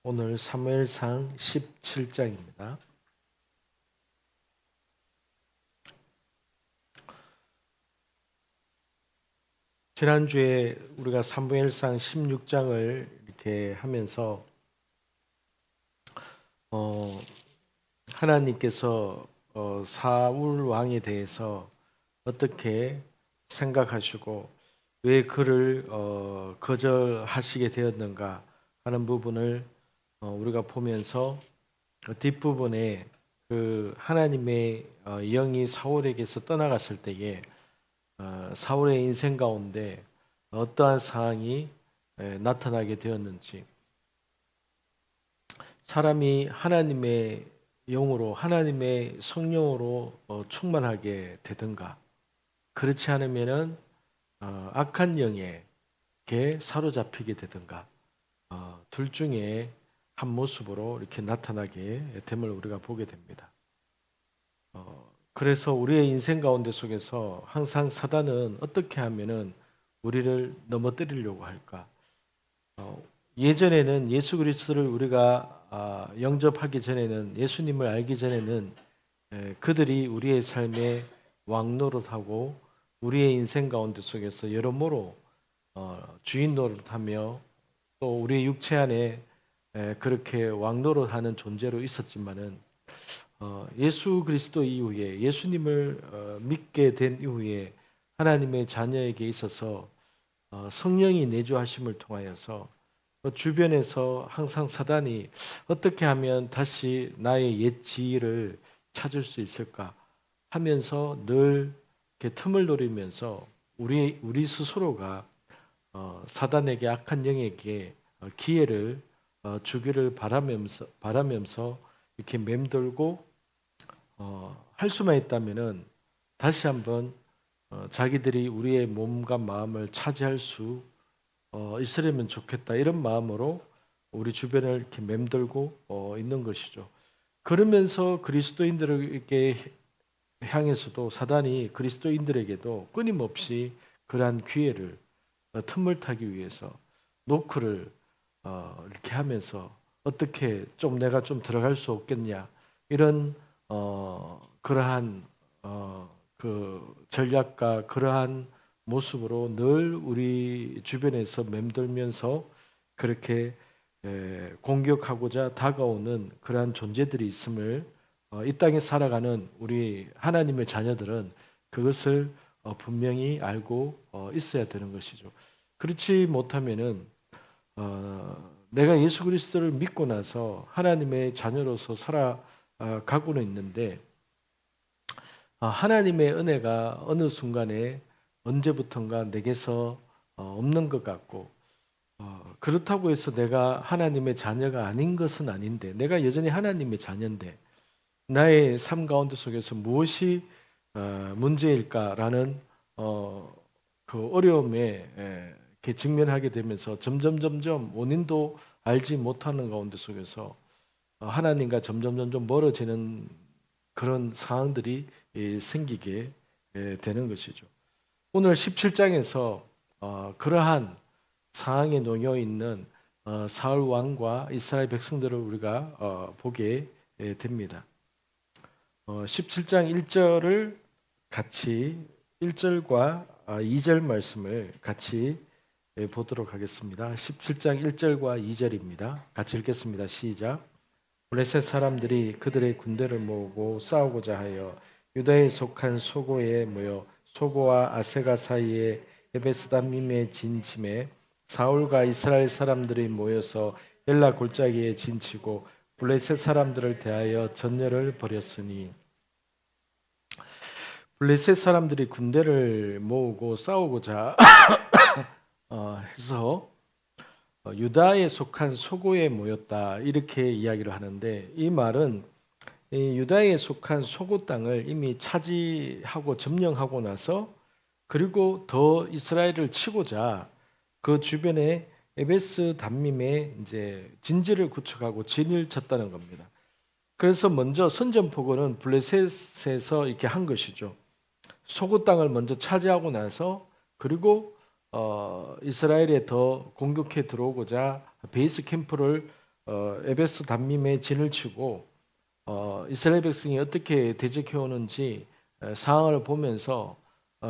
오늘 사무엘상 17장입니다. 지난주에 우리가 사무엘상 16장을 이렇게 하면서 하나님께서 사울 왕에 대해서 어떻게 생각하시고 왜 그를 거절하시게 되었는가 하는 부분을 우리가 보면서 뒷부분에 그 하나님의 영이 사울에게서 떠나갔을 때에 사울의 인생 가운데 어떠한 상황이 나타나게 되었는지, 사람이 하나님의 영으로 하나님의 성령으로 충만하게 되든가, 그렇지 않으면은 악한 영에게 사로잡히게 되든가, 둘 중에 한 모습으로 이렇게 나타나게 됨을 우리가 보게 됩니다. 그래서 우리의 인생 가운데 속에서 항상 사단은 어떻게 하면은 우리를 넘어뜨리려고 할까? 예전에는 예수 그리스도를 우리가 영접하기 전에는, 예수님을 알기 전에는 그들이 우리의 삶에 왕노릇하고 우리의 인생 가운데 속에서 여러모로 주인 노릇하며 또 우리의 육체 안에 그렇게 왕노릇하는 존재로 있었지만은 예수 그리스도 이후에, 예수님을 믿게 된 이후에 하나님의 자녀에게 있어서 성령이 내주하심을 통하여서 주변에서 항상 사단이 어떻게 하면 다시 나의 옛 지위를 찾을 수 있을까 하면서 늘 이렇게 틈을 노리면서 우리 스스로가 사단에게, 악한 영에게 기회를 주기를 바라면서 이렇게 맴돌고 할 수만 있다면은 다시 한번 자기들이 우리의 몸과 마음을 차지할 수 있으려면 좋겠다, 이런 마음으로 우리 주변을 이렇게 맴돌고 있는 것이죠. 그러면서 그리스도인들에게 향해서도 사단이 그리스도인들에게도 끊임없이 그러한 기회를 틈을 타기 위해서 노크를 이렇게 하면서 어떻게 좀 내가 좀 들어갈 수 없겠냐, 이런 그러한 그 전략과 그러한 모습으로 늘 우리 주변에서 맴돌면서 그렇게 공격하고자 다가오는 그러한 존재들이 있음을 이 땅에 살아가는 우리 하나님의 자녀들은 그것을 분명히 알고 있어야 되는 것이죠. 그렇지 못하면은 내가 예수 그리스도를 믿고 나서 하나님의 자녀로서 살아가고는 있는데 하나님의 은혜가 어느 순간에 언제부턴가 내게서 없는 것 같고, 그렇다고 해서 내가 하나님의 자녀가 아닌 것은 아닌데, 내가 여전히 하나님의 자녀인데 나의 삶 가운데 속에서 무엇이 문제일까라는 그 어려움에 이렇게 직면하게 되면서 점점 원인도 알지 못하는 가운데 속에서 하나님과 점점 멀어지는 그런 상황들이 생기게 되는 것이죠. 오늘 17장에서 그러한 상황에 놓여 있는 사울 왕과 이스라엘 백성들을 우리가 보게 됩니다. 17장 1절을 같이 1절과 2절 말씀을 같이 보도록 하겠습니다. 17장 1절과 2절입니다. 같이 읽겠습니다. 시작. 블레셋 사람들이 그들의 군대를 모으고 싸우고자 하여 유다에 속한 소고에 모여 소고와 아세가 사이에 에베스다밈에 진침에 사울과 이스라엘 사람들이 모여서 엘라 골짜기에 진치고 블레셋 사람들을 대하여 전열을 벌였으니, 블레셋 사람들이 군대를 모으고 싸우고자 해서 유다에 속한 소고에 모였다, 이렇게 이야기를 하는데, 이 말은 이 유다에 속한 소고 땅을 이미 차지하고 점령하고 나서 그리고 더 이스라엘을 치고자 그 주변에 에베스 담밈에 이제 진지를 구축하고 진을 쳤다는 겁니다. 그래서 먼저 선전포고는 블레셋에서 이렇게 한 것이죠. 소고 땅을 먼저 차지하고 나서 그리고 이스라엘에 더 공격해 들어오고자 베이스 캠프를 에베스 단밈에 진을 치고 이스라엘 백성이 어떻게 대적해 오는지 상황을 보면서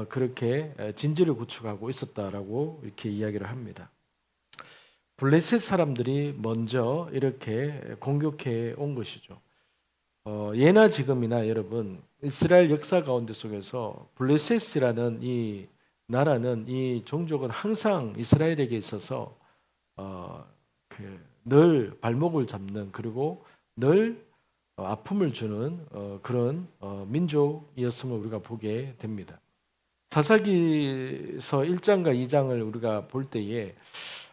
그렇게 진지를 구축하고 있었다라고 이렇게 이야기를 합니다. 블레셋 사람들이 먼저 이렇게 공격해 온 것이죠. 예나 지금이나 여러분 이스라엘 역사 가운데 속에서 블레셋이라는 이 나라는 이 종족은 항상 이스라엘에게 있어서 늘 발목을 잡는 그리고 늘 아픔을 주는 그런 민족이었음을 우리가 보게 됩니다. 사사기서 1장과 2장을 우리가 볼 때에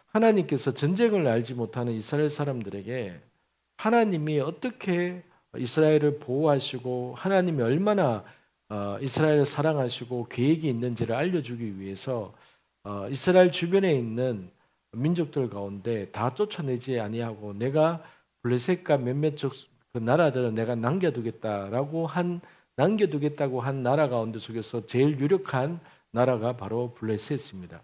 하나님께서 전쟁을 알지 못하는 이스라엘 사람들에게 하나님이 어떻게 이스라엘을 보호하시고 하나님이 얼마나 이스라엘을 사랑하시고 계획이 있는지를 알려주기 위해서 이스라엘 주변에 있는 민족들 가운데 다 쫓아내지 아니하고 내가 블레셋과 몇몇 그 나라들은 내가 남겨두겠다고 한 나라 가운데 속에서 제일 유력한 나라가 바로 블레셋입니다.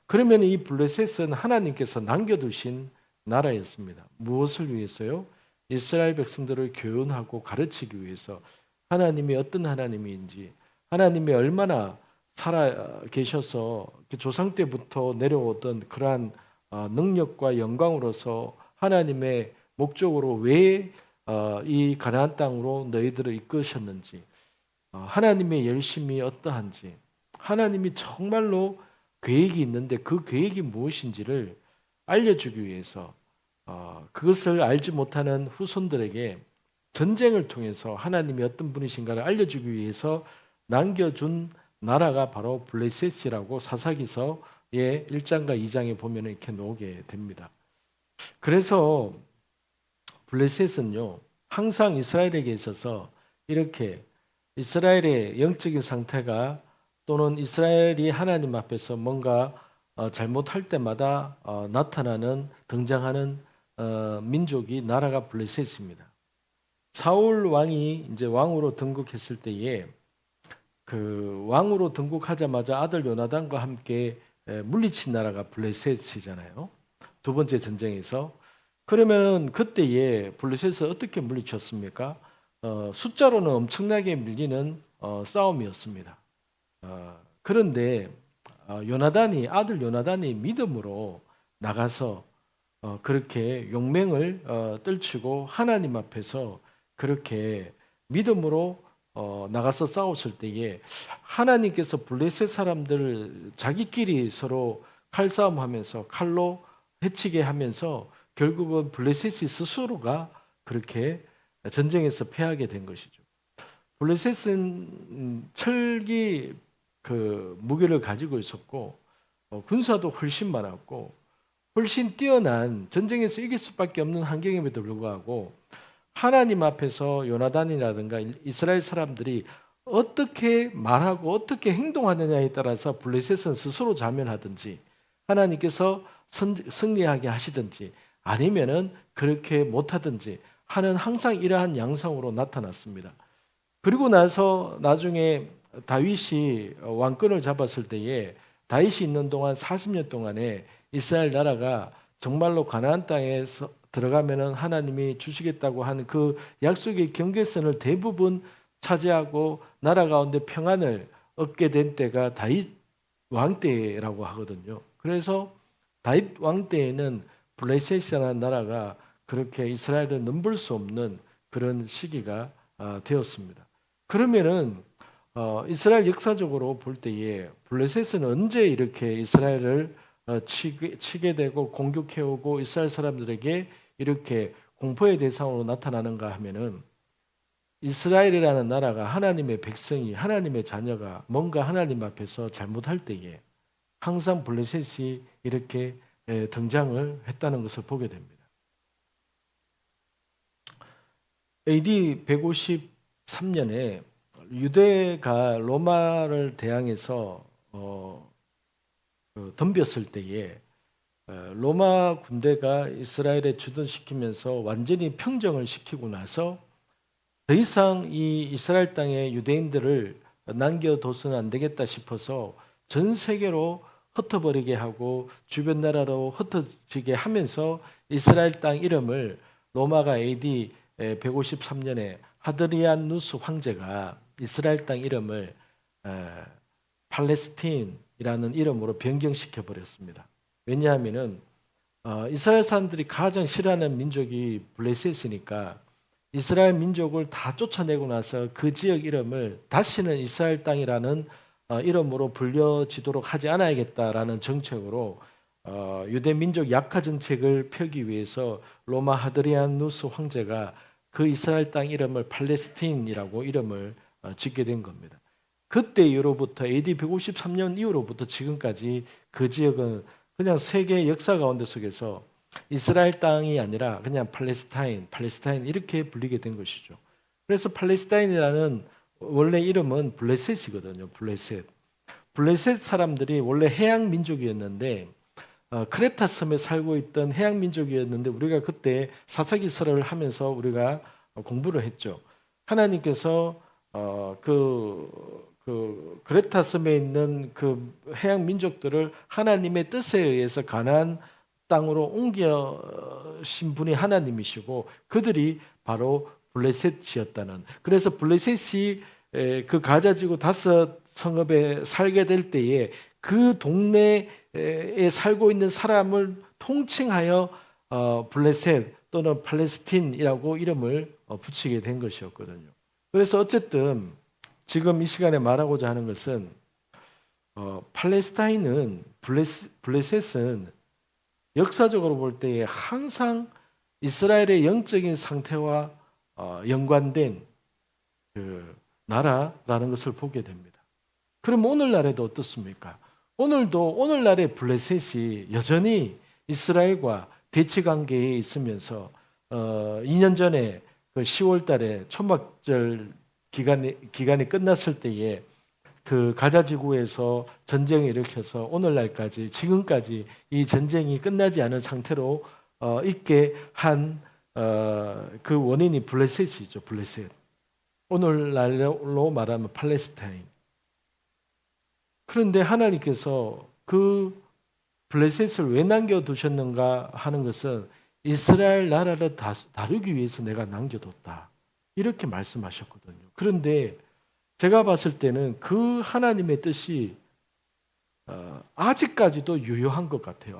그러면 이 블레셋은 하나님께서 남겨두신 나라였습니다. 무엇을 위해서요? 이스라엘 백성들을 교훈하고 가르치기 위해서 하나님이 어떤 하나님인지 하나님이 얼마나 살아 계셔서 조상 때부터 내려오던 그러한 능력과 영광으로서 하나님의 목적으로 왜 이 가나안 땅으로 너희들을 이끄셨는지 하나님의 열심이 어떠한지 하나님이 정말로 계획이 있는데 그 계획이 무엇인지를 알려주기 위해서 그것을 알지 못하는 후손들에게 전쟁을 통해서 하나님이 어떤 분이신가를 알려주기 위해서 남겨준 나라가 바로 블레셋이라고 사사기서의 1장과 2장에 보면 이렇게 나오게 됩니다. 그래서 블레셋은요 항상 이스라엘에게 있어서 이렇게 이스라엘의 영적인 상태가 또는 이스라엘이 하나님 앞에서 뭔가 잘못할 때마다 나타나는 등장하는 민족이 나라가 블레셋입니다. 사울 왕이 이제 왕으로 등극했을 때에 그 왕으로 등극하자마자 아들 요나단과 함께 물리친 나라가 블레셋이잖아요. 두 번째 전쟁에서. 그러면 그때에 블레셋을 어떻게 물리쳤습니까? 숫자로는 엄청나게 밀리는 싸움이었습니다. 그런데 아들 요나단이 믿음으로 나가서 그렇게 용맹을 떨치고 하나님 앞에서 그렇게 믿음으로 나가서 싸웠을 때에 하나님께서 블레셋 사람들을 자기끼리 서로 칼싸움하면서 칼로 해치게 하면서 결국은 블레셋이 스스로가 그렇게 전쟁에서 패하게 된 것이죠. 블레셋은 철기 그 무기를 가지고 있었고 군사도 훨씬 많았고 훨씬 뛰어난 전쟁에서 이길 수밖에 없는 환경임에도 불구하고 하나님 앞에서 요나단이라든가 이스라엘 사람들이 어떻게 말하고 어떻게 행동하느냐에 따라서 블레셋은 스스로 자멸하든지 하나님께서 승리하게 하시든지 아니면은 그렇게 못하든지 하는 항상 이러한 양상으로 나타났습니다. 그리고 나서 나중에 다윗이 왕권을 잡았을 때에 다윗이 있는 동안 40년 동안에 이스라엘 나라가 정말로 가나안 땅에서 들어가면은 하나님이 주시겠다고 하는 그 약속의 경계선을 대부분 차지하고 나라 가운데 평안을 얻게 된 때가 다윗 왕 때라고 하거든요. 그래서 다윗 왕 때에는 블레셋이라는 나라가 그렇게 이스라엘을 넘볼 수 없는 그런 시기가 되었습니다. 그러면은 이스라엘 역사적으로 볼 때에 블레셋은 언제 이렇게 이스라엘을 치게 되고 공격해오고 이스라엘 사람들에게 이렇게 공포의 대상으로 나타나는가 하면은 이스라엘이라는 나라가 하나님의 백성이 하나님의 자녀가 뭔가 하나님 앞에서 잘못할 때에 항상 블레셋이 이렇게 등장을 했다는 것을 보게 됩니다. AD 153년에 유대가 로마를 대항해서 덤볐을 때에 로마 군대가 이스라엘에 주둔시키면서 완전히 평정을 시키고 나서 더 이상 이 이스라엘 땅에 유대인들을 남겨둬서는 안 되겠다 싶어서 전 세계로 흩어버리게 하고 주변 나라로 흩어지게 하면서 이스라엘 땅 이름을 로마가 AD 153년에 하드리아누스 황제가 이스라엘 땅 이름을 팔레스틴이라는 이름으로 변경시켜 버렸습니다. 왜냐하면은 이스라엘 사람들이 가장 싫어하는 민족이 블레셋이니까 이스라엘 민족을 다 쫓아내고 나서 그 지역 이름을 다시는 이스라엘 땅이라는 이름으로 불려지도록 하지 않아야겠다라는 정책으로 유대 민족 약화 정책을 펴기 위해서 로마 하드리아누스 황제가 그 이스라엘 땅 이름을 팔레스틴이라고 이름을 짓게 된 겁니다. 그때 이후로부터 AD 153년 이후로부터 지금까지 그 지역은 그냥 세계 역사 가운데 속에서 이스라엘 땅이 아니라 그냥 팔레스타인 이렇게 불리게 된 것이죠. 그래서 팔레스타인이라는 원래 이름은 블레셋이거든요. 블레셋 사람들이 원래 해양 민족이었는데 크레타 섬에 살고 있던 해양 민족이었는데 우리가 그때 사사기설을 하면서 우리가 공부를 했죠. 하나님께서 크레타 섬에 있는 그 해양 민족들을 하나님의 뜻에 의해서 가나안 땅으로 옮겨신 분이 하나님이시고 그들이 바로 블레셋이었다는. 그래서 블레셋이 그 가자지구 5성읍에 살게 될 때에 그 동네에 살고 있는 사람을 통칭하여 블레셋 또는 팔레스틴이라고 이름을 붙이게 된 것이었거든요. 그래서 어쨌든 지금 이 시간에 말하고자 하는 것은 팔레스타인은 블레셋은 역사적으로 볼 때에 항상 이스라엘의 영적인 상태와 연관된 그 나라라는 것을 보게 됩니다. 그럼 오늘날에도 어떻습니까? 오늘날의 블레셋이 여전히 이스라엘과 대치 관계에 있으면서 2년 전에 그 10월 달에 초막절 기간이 끝났을 때에 그 가자 지구에서 전쟁을 일으켜서 오늘날까지 지금까지 이 전쟁이 끝나지 않은 상태로 있게 한 그 원인이 블레셋이죠. 블레셋. 오늘날로 말하면 팔레스타인. 그런데 하나님께서 그 블레셋을 왜 남겨두셨는가 하는 것은 이스라엘 나라를 다루기 위해서 내가 남겨뒀다. 이렇게 말씀하셨거든요. 그런데 제가 봤을 때는 그 하나님의 뜻이 아직까지도 유효한 것 같아요.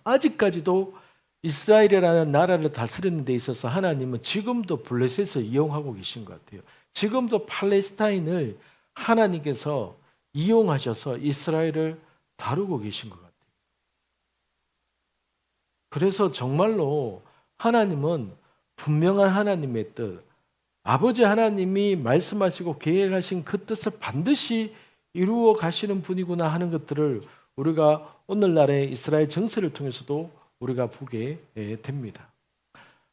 아직까지도 이스라엘이라는 나라를 다스리는 데 있어서 하나님은 지금도 블레셋을 이용하고 계신 것 같아요. 지금도 팔레스타인을 하나님께서 이용하셔서 이스라엘을 다루고 계신 것 같아요. 그래서 정말로 하나님은 분명한 하나님의 뜻, 아버지 하나님이 말씀하시고 계획하신 그 뜻을 반드시 이루어 가시는 분이구나 하는 것들을 우리가 오늘날의 이스라엘 정세를 통해서도 우리가 보게 됩니다.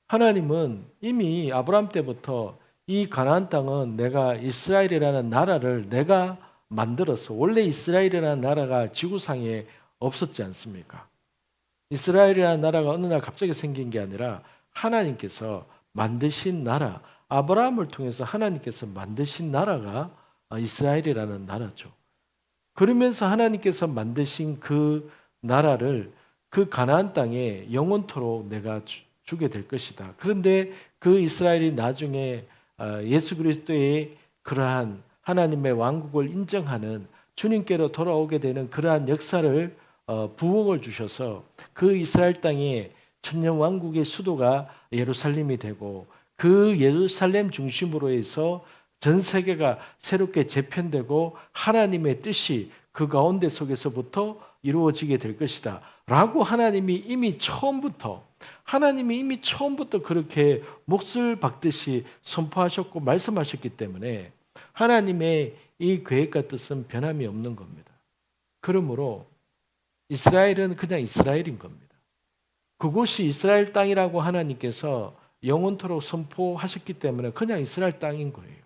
하나님은 이미 아브라함 때부터 이 가나안 땅은 내가 이스라엘이라는 나라를 내가 만들어서 원래 이스라엘이라는 나라가 지구상에 없었지 않습니까? 이스라엘이라는 나라가 어느 날 갑자기 생긴 게 아니라 하나님께서 만드신 나라, 아브라함을 통해서 하나님께서 만드신 나라가 이스라엘이라는 나라죠. 그러면서 하나님께서 만드신 그 나라를 그 가나안 땅에 영원토록 내가 주게 될 것이다. 그런데 그 이스라엘이 나중에 예수 그리스도의 그러한 하나님의 왕국을 인정하는 주님께로 돌아오게 되는 그러한 역사를 부흥을 주셔서 그 이스라엘 땅에 천년 왕국의 수도가 예루살렘이 되고 그 예루살렘 중심으로 해서 전 세계가 새롭게 재편되고 하나님의 뜻이 그 가운데 속에서부터 이루어지게 될 것이다 라고 하나님이 이미 처음부터 그렇게 몫을 박듯이 선포하셨고 말씀하셨기 때문에 하나님의 이 계획과 뜻은 변함이 없는 겁니다. 그러므로 이스라엘은 그냥 이스라엘인 겁니다. 그곳이 이스라엘 땅이라고 하나님께서 영원토록 선포하셨기 때문에 그냥 이스라엘 땅인 거예요.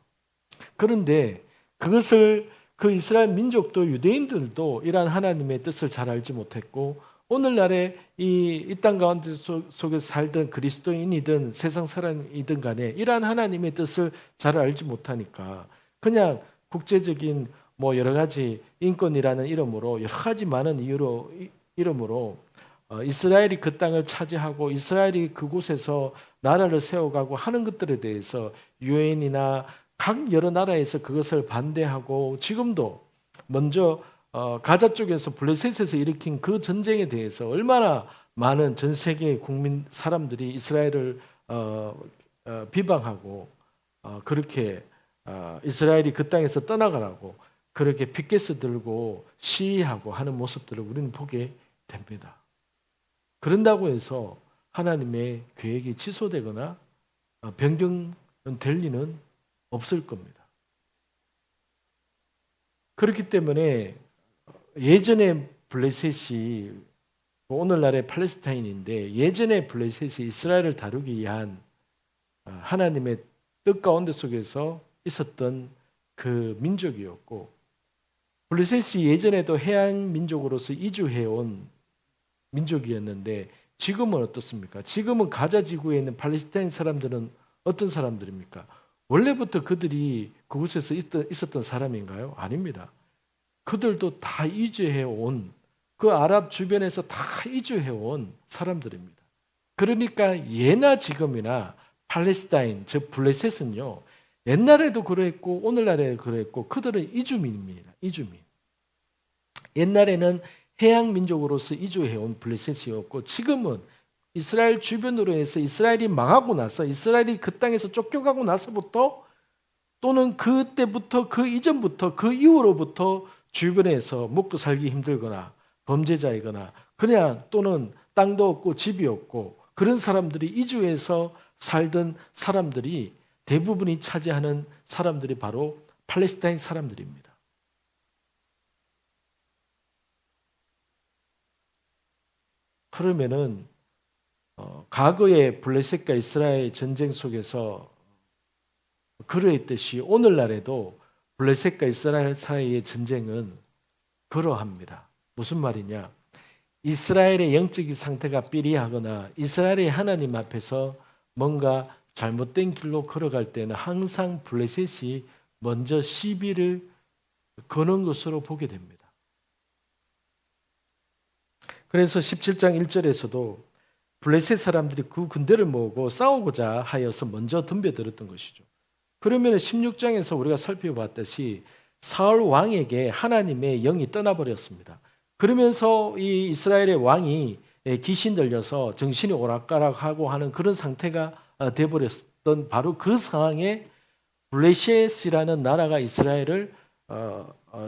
그런데 그것을 그 이스라엘 민족도 유대인들도 이러한 하나님의 뜻을 잘 알지 못했고 오늘날의 이 땅 가운데 속에서 살던 그리스도인이든 세상 사람이든 간에 이러한 하나님의 뜻을 잘 알지 못하니까 그냥 국제적인 뭐 여러 가지 인권이라는 이름으로 여러 가지 많은 이름으로 이스라엘이 그 땅을 차지하고 이스라엘이 그곳에서 나라를 세워가고 하는 것들에 대해서 유엔이나 각 여러 나라에서 그것을 반대하고 지금도 먼저 가자 쪽에서 블레셋에서 일으킨 그 전쟁에 대해서 얼마나 많은 전 세계 국민 사람들이 이스라엘을 비방하고 그렇게 이스라엘이 그 땅에서 떠나가라고 그렇게 피켓을 들고 시위하고 하는 모습들을 우리는 보게 됩니다. 그런다고 해서 하나님의 계획이 취소되거나 변경될 리는 없을 겁니다. 그렇기 때문에 예전에 블레셋이 오늘날의 팔레스타인인데 예전에 블레셋이 이스라엘을 다루기 위한 하나님의 뜻 가운데 속에서 있었던 그 민족이었고 블레셋이 예전에도 해양 민족으로서 이주해온 민족이었는데 지금은 어떻습니까? 지금은 가자 지구에 있는 팔레스타인 사람들은 어떤 사람들입니까? 원래부터 그들이 그곳에서 있었던 사람인가요? 아닙니다. 그들도 다 이주해온 그 아랍 주변에서 다 이주해온 사람들입니다. 그러니까 예나 지금이나 팔레스타인 즉 블레셋은요 옛날에도 그랬고 오늘날에도 그랬고 그들은 이주민입니다. 이주민. 옛날에는 해양 민족으로서 이주해온 블레셋이었고 지금은 이스라엘 주변으로 해서 이스라엘이 망하고 나서 이스라엘이 그 땅에서 쫓겨가고 나서부터 또는 그때부터 그 이전부터 그 이후로부터 주변에서 먹고 살기 힘들거나 범죄자이거나 그냥 또는 땅도 없고 집이 없고 그런 사람들이 이주해서 살던 사람들이 대부분이 차지하는 사람들이 바로 팔레스타인 사람들입니다. 그러면은 과거의 블레셋과 이스라엘 전쟁 속에서 그러했듯이 오늘날에도 블레셋과 이스라엘 사이의 전쟁은 그러합니다. 무슨 말이냐? 이스라엘의 영적인 상태가 삐리하거나 이스라엘의 하나님 앞에서 뭔가 잘못된 길로 걸어갈 때는 항상 블레셋이 먼저 시비를 거는 것으로 보게 됩니다. 그래서 17장 1절에서도 블레셋 사람들이 그 군대를 모으고 싸우고자 하여서 먼저 덤벼들었던 것이죠. 그러면 16장에서 우리가 살펴봤듯이 사울 왕에게 하나님의 영이 떠나버렸습니다. 그러면서 이 이스라엘의 왕이 귀신 들려서 정신이 오락가락하고 하는 그런 상태가 되어버렸던 바로 그 상황에 블레셋이라는 나라가 이스라엘을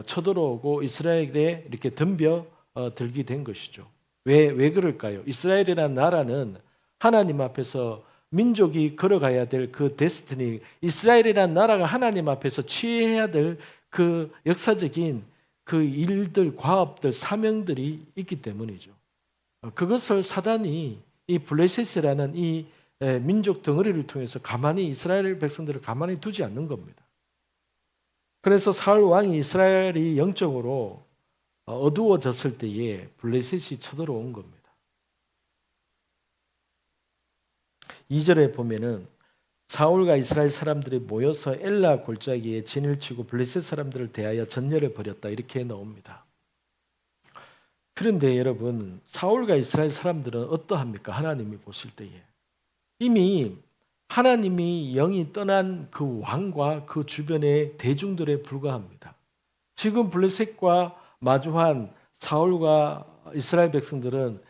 쳐들어오고 이스라엘에 이렇게 덤벼 들게 된 것이죠. 왜 그럴까요? 이스라엘이라는 나라는 하나님 앞에서 민족이 걸어가야 될 그 데스티니, 이스라엘이라는 나라가 하나님 앞에서 취해야 될 그 역사적인 그 일들, 과업들, 사명들이 있기 때문이죠. 그것을 사단이 이 블레셋이라는 이 민족 덩어리를 통해서 가만히 이스라엘 백성들을 가만히 두지 않는 겁니다. 그래서 사울 왕이 이스라엘이 영적으로 어두워졌을 때에 블레셋이 쳐들어온 겁니다. 2절에 보면은 사울과 이스라엘 사람들이 모여서 엘라 골짜기에 진을 치고 블레셋 사람들을 대하여 전열을 벌였다 이렇게 나옵니다. 그런데 여러분 사울과 이스라엘 사람들은 어떠합니까? 하나님이 보실 때에 이미 하나님이 영이 떠난 그 왕과 그 주변의 대중들에 불과합니다. 지금 블레셋과 마주한 사울과 이스라엘 백성들은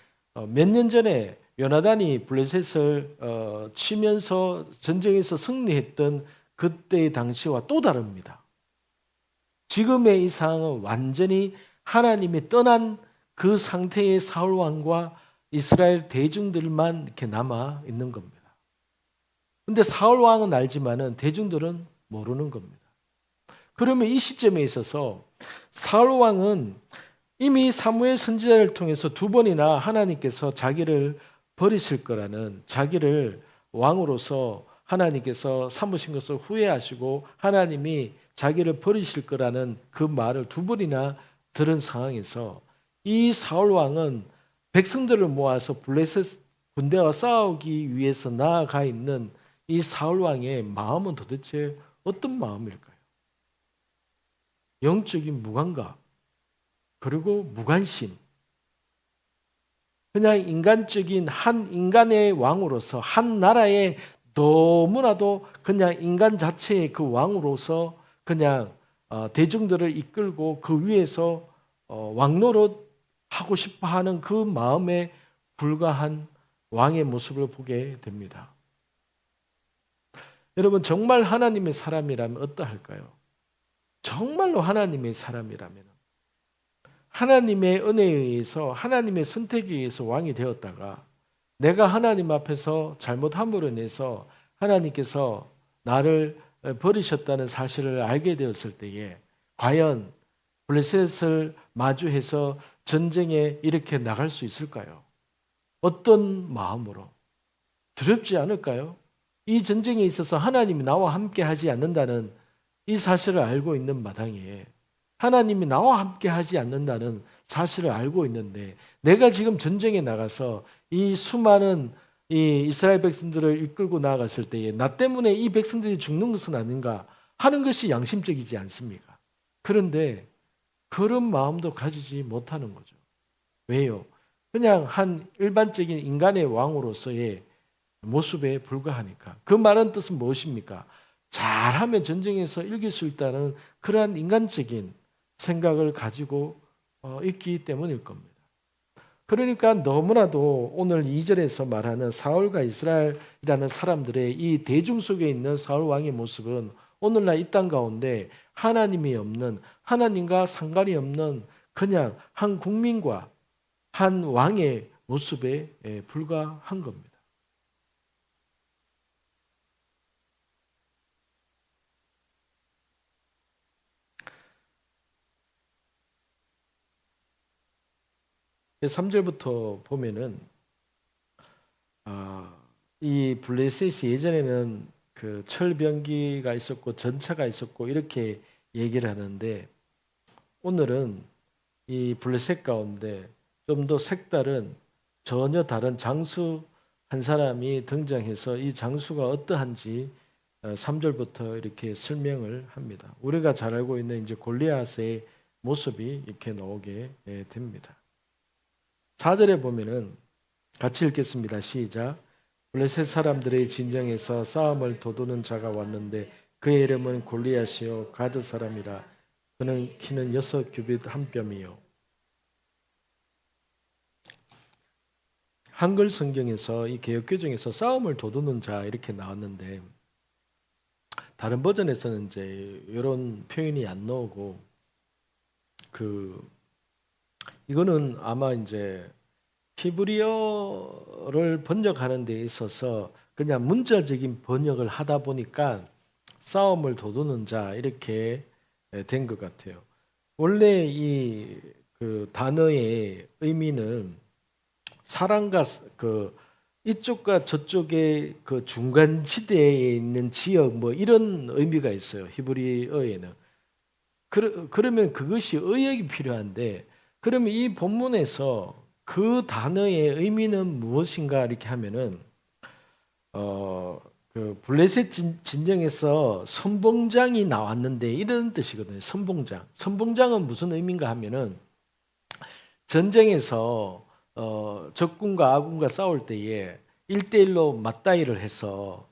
몇 년 전에 요나단이 블레셋을 치면서 전쟁에서 승리했던 그때의 당시와 또 다릅니다. 지금의 이 상황은 완전히 하나님이 떠난 그 상태의 사울 왕과 이스라엘 대중들만 이렇게 남아 있는 겁니다. 그런데 사울 왕은 알지만은 대중들은 모르는 겁니다. 그러면 이 시점에 있어서 사울 왕은 이미 사무엘 선지자를 통해서 두 번이나 하나님께서 자기를 버리실 거라는 자기를 왕으로서 하나님께서 삼으신 것을 후회하시고 하나님이 자기를 버리실 거라는 그 말을 두 번이나 들은 상황에서 이 사울 왕은 백성들을 모아서 블레셋 군대와 싸우기 위해서 나아가 있는 이 사울 왕의 마음은 도대체 어떤 마음일까요? 영적인 무감각, 그리고 무관심, 그냥 인간적인 한 인간의 왕으로서, 한 나라의 너무나도 그냥 인간 자체의 그 왕으로서 그냥 대중들을 이끌고 그 위에서 왕노릇 하고 싶어 하는 그 마음에 불과한 왕의 모습을 보게 됩니다. 여러분, 정말 하나님의 사람이라면 어떠할까요? 정말로 하나님의 사람이라면 하나님의 은혜에 의해서, 하나님의 선택에 의해서 왕이 되었다가 내가 하나님 앞에서 잘못함으로 인해서 하나님께서 나를 버리셨다는 사실을 알게 되었을 때에 과연 블레셋을 마주해서 전쟁에 이렇게 나갈 수 있을까요? 어떤 마음으로? 두렵지 않을까요? 이 전쟁에 있어서 하나님이 나와 함께 하지 않는다는 이 사실을 알고 있는 마당에, 하나님이 나와 함께 하지 않는다는 사실을 알고 있는데 내가 지금 전쟁에 나가서 이 수많은 이 이스라엘 백성들을 이끌고 나아갔을 때에 나 때문에 이 백성들이 죽는 것은 아닌가 하는 것이 양심적이지 않습니까? 그런데 그런 마음도 가지지 못하는 거죠. 왜요? 그냥 한 일반적인 인간의 왕으로서의 모습에 불과하니까. 그 말은 뜻은 무엇입니까? 잘하면 전쟁에서 이길 수 있다는 그러한 인간적인 생각을 가지고 있기 때문일 겁니다. 그러니까 너무나도 오늘 2절에서 말하는 사울과 이스라엘이라는 사람들의 이 대중 속에 있는 사울 왕의 모습은 오늘날 이 땅 가운데 하나님이 없는, 하나님과 상관이 없는 그냥 한 국민과 한 왕의 모습에 불과한 겁니다. 그 3절부터 보면은 이 블레셋이 예전에는 그 철병기가 있었고 전차가 있었고 이렇게 얘기를 하는데 오늘은 이 블레셋 가운데 좀 더 색다른 전혀 다른 장수 한 사람이 등장해서 이 장수가 어떠한지 3절부터 이렇게 설명을 합니다. 우리가 잘 알고 있는 이제 골리앗의 모습이 이렇게 나오게 됩니다. 4절에 보면은 같이 읽겠습니다. 시작. 블레셋 사람들의 진영에서 싸움을 도두는 자가 왔는데 그의 이름은 골리앗이요 가드 사람이라. 그는 키는 6규빗 한 뼘이요. 한글 성경에서 이 개역개정에서 싸움을 도두는 자 이렇게 나왔는데 다른 버전에서는 이제 이런 표현이 안 나오고 이거는 아마 이제 히브리어를 번역하는 데 있어서 그냥 문자적인 번역을 하다 보니까 싸움을 도두는 자 이렇게 된 것 같아요. 원래 이 그 단어의 의미는 사람과 이쪽과 저쪽의 그 중간 지대에 있는 지역 뭐 이런 의미가 있어요. 히브리어에는. 그러면 그것이 의역이 필요한데 그러면 이 본문에서 그 단어의 의미는 무엇인가 이렇게 하면은 그 블레셋 진영에서 선봉장이 나왔는데 이런 뜻이거든요. 선봉장. 선봉장은 무슨 의미인가 하면은 전쟁에서 적군과 아군과 싸울 때에 1대1로 맞다이를 해서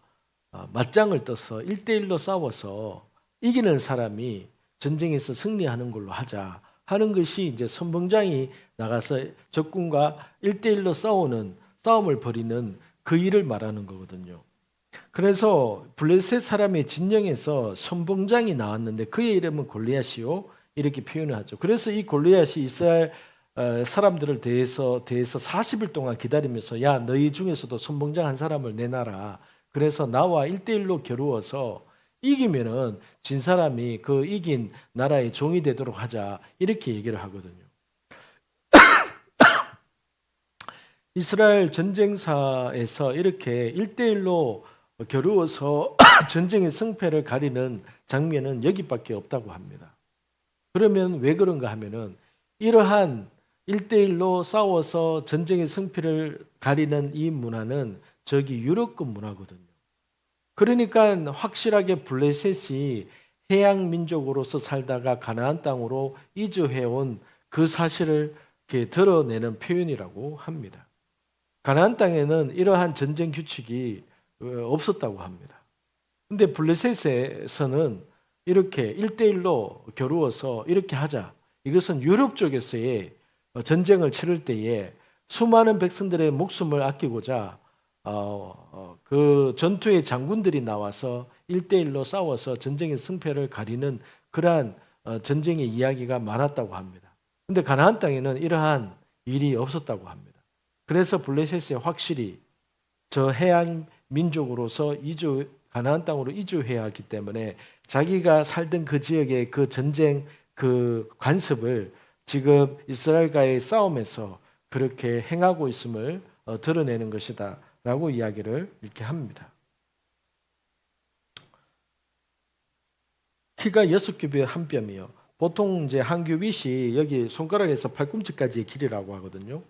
맞짱을 떠서 1대1로 싸워서 이기는 사람이 전쟁에서 승리하는 걸로 하자 하는 것이 이제 선봉장이 나가서 적군과 1대1로 싸움을 벌이는 그 일을 말하는 거거든요. 그래서 블레셋 사람의 진영에서 선봉장이 나왔는데 그의 이름은 골리앗이요 이렇게 표현을 하죠. 그래서 이 골리앗이 이스라엘 사람들을 대해서 40일 동안 기다리면서 야 너희 중에서도 선봉장 한 사람을 내놔라. 그래서 나와 1대1로 겨루어서 이기면은 진 사람이 그 이긴 나라의 종이 되도록 하자 이렇게 얘기를 하거든요. 이스라엘 전쟁사에서 이렇게 1대1로 겨루어서 전쟁의 승패를 가리는 장면은 여기밖에 없다고 합니다. 그러면 왜 그런가 하면은 이러한 1대1로 싸워서 전쟁의 승패를 가리는 이 문화는 저기 유럽권 문화거든요. 그러니까 확실하게 블레셋이 해양 민족으로서 살다가 가나안 땅으로 이주해온 그 사실을 이렇게 드러내는 표현이라고 합니다. 가나안 땅에는 이러한 전쟁 규칙이 없었다고 합니다. 근데 블레셋에서는 이렇게 1대1로 겨루어서 이렇게 하자. 이것은 유럽 쪽에서의 전쟁을 치를 때에 수많은 백성들의 목숨을 아끼고자 그 전투의 장군들이 나와서 1대1로 싸워서 전쟁의 승패를 가리는 그러한 전쟁의 이야기가 많았다고 합니다. 근데 가나안 땅에는 이러한 일이 없었다고 합니다. 그래서 블레셋이 확실히 저 해안 민족으로서 가나안 땅으로 이주해야 하기 때문에 자기가 살던 그 지역의 그 전쟁 그 관습을 지금 이스라엘과의 싸움에서 그렇게 행하고 있음을 드러내는 것이다 라고 이야기를 이렇게 합니다. 키가 6규빗 한 뼘이요. 보통 이제 한 규빗이 여기 손가락에서 팔꿈치까지의 길이라고 하거든요.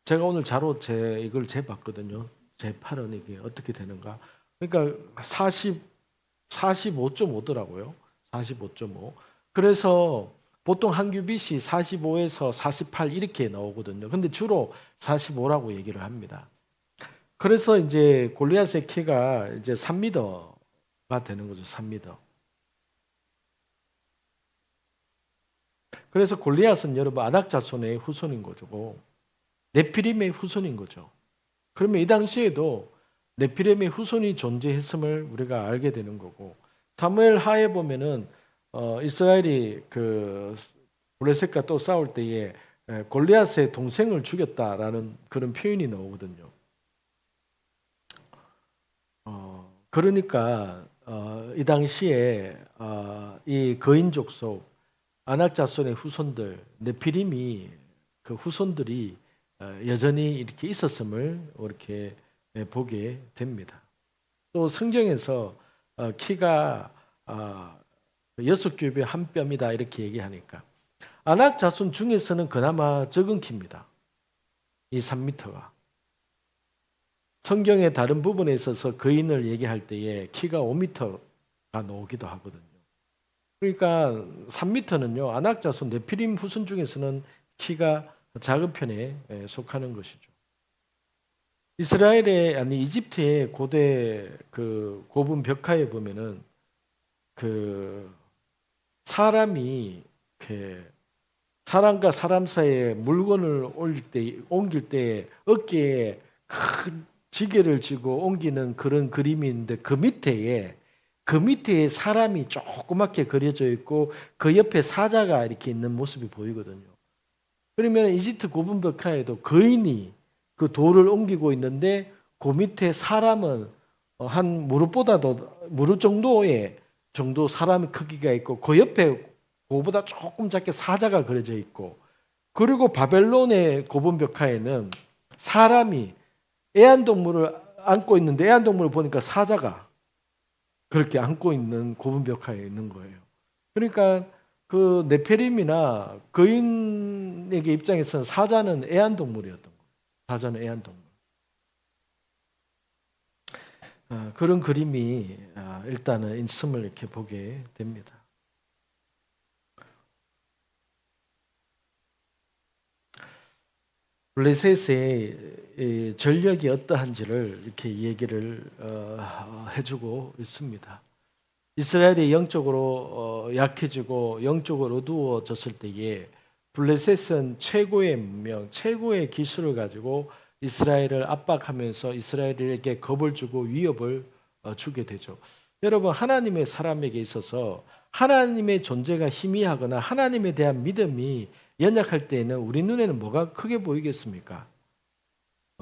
제가 오늘 자로 이걸 재봤거든요. 제 팔은 이게 어떻게 되는가. 그러니까 45.5더라고요. 45.5. 그래서 보통 한 규빗이 45에서 48 이렇게 나오거든요. 근데 주로 45라고 얘기를 합니다. 그래서 이제 골리앗의 키가 이제 3m가 되는 거죠. 3m. 그래서 골리앗은 여러분 아낙 자손의 후손인 거죠. 네피림의 후손인 거죠. 그러면 이 당시에도 네피림의 후손이 존재했음을 우리가 알게 되는 거고, 사무엘 하에 보면은 이스라엘이 그 블레셋과 또 싸울 때에 골리앗의 동생을 죽였다라는 그런 표현이 나오거든요. 그러니까 이 당시에 이 거인족 속 아낙 자손의 후손들 네피림이 그 후손들이 여전히 이렇게 있었음을 이렇게 보게 됩니다. 또 성경에서 키가 6규빗 한 뼘이다 이렇게 얘기하니까 아낙 자손 중에서는 그나마 적은 키입니다. 이 3m가. 성경의 다른 부분에 있어서 거인을 얘기할 때에 키가 5m가 나오기도 하거든요. 그러니까 3m는요 아낙 자손 네피림 후손 중에서는 키가 작은 편에 속하는 것이죠. 이집트의 고대 그 고분 벽화에 보면은 그 사람이 사람과 사람 사이에 물건을 옮길 때 어깨에 큰 지게를 쥐고 옮기는 그런 그림이 있는데 그 밑에 사람이 조그맣게 그려져 있고 그 옆에 사자가 이렇게 있는 모습이 보이거든요. 그러면 이집트 고분 벽화에도 거인이 그 돌을 옮기고 있는데 그 밑에 사람은 한 무릎 정도 사람의 크기가 있고 그 옆에 그보다 조금 작게 사자가 그려져 있고, 그리고 바벨론의 고분 벽화에는 사람이 애완동물을 안고 있는데 애완동물을 보니까 사자가 그렇게 안고 있는 고분 벽화에 있는 거예요. 그러니까 그 네페림이나 거인에게 입장에서는 사자는 애완동물이었던 거예요. 사자는 애완동물. 그런 그림이 일단은 있음을 이렇게 보게 됩니다. 블레셋의 전력이 어떠한지를 이렇게 얘기를 해주고 있습니다. 이스라엘이 영적으로 약해지고 영적으로 어두워졌을 때에 블레셋은 최고의 문명, 최고의 기술을 가지고 이스라엘을 압박하면서 이스라엘에게 겁을 주고 위협을 주게 되죠. 여러분, 하나님의 사람에게 있어서 하나님의 존재가 희미하거나 하나님에 대한 믿음이 연약할 때에는 우리 눈에는 뭐가 크게 보이겠습니까?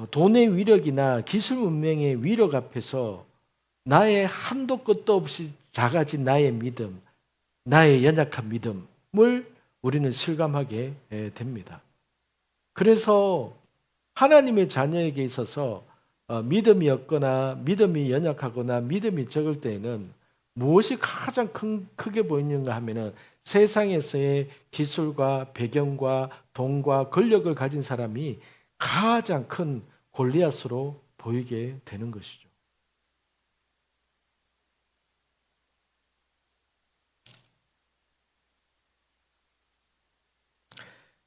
돈의 위력이나 기술 문명의 위력 앞에서 나의 한도 끝도 없이 작아진 나의 믿음, 나의 연약한 믿음을 우리는 실감하게 됩니다. 그래서 하나님의 자녀에게 있어서 믿음이 없거나 믿음이 연약하거나 믿음이 적을 때에는 무엇이 가장 크게 보이는가 하면은 세상에서의 기술과 배경과 돈과 권력을 가진 사람이 가장 큰 골리앗으로 보이게 되는 것이죠.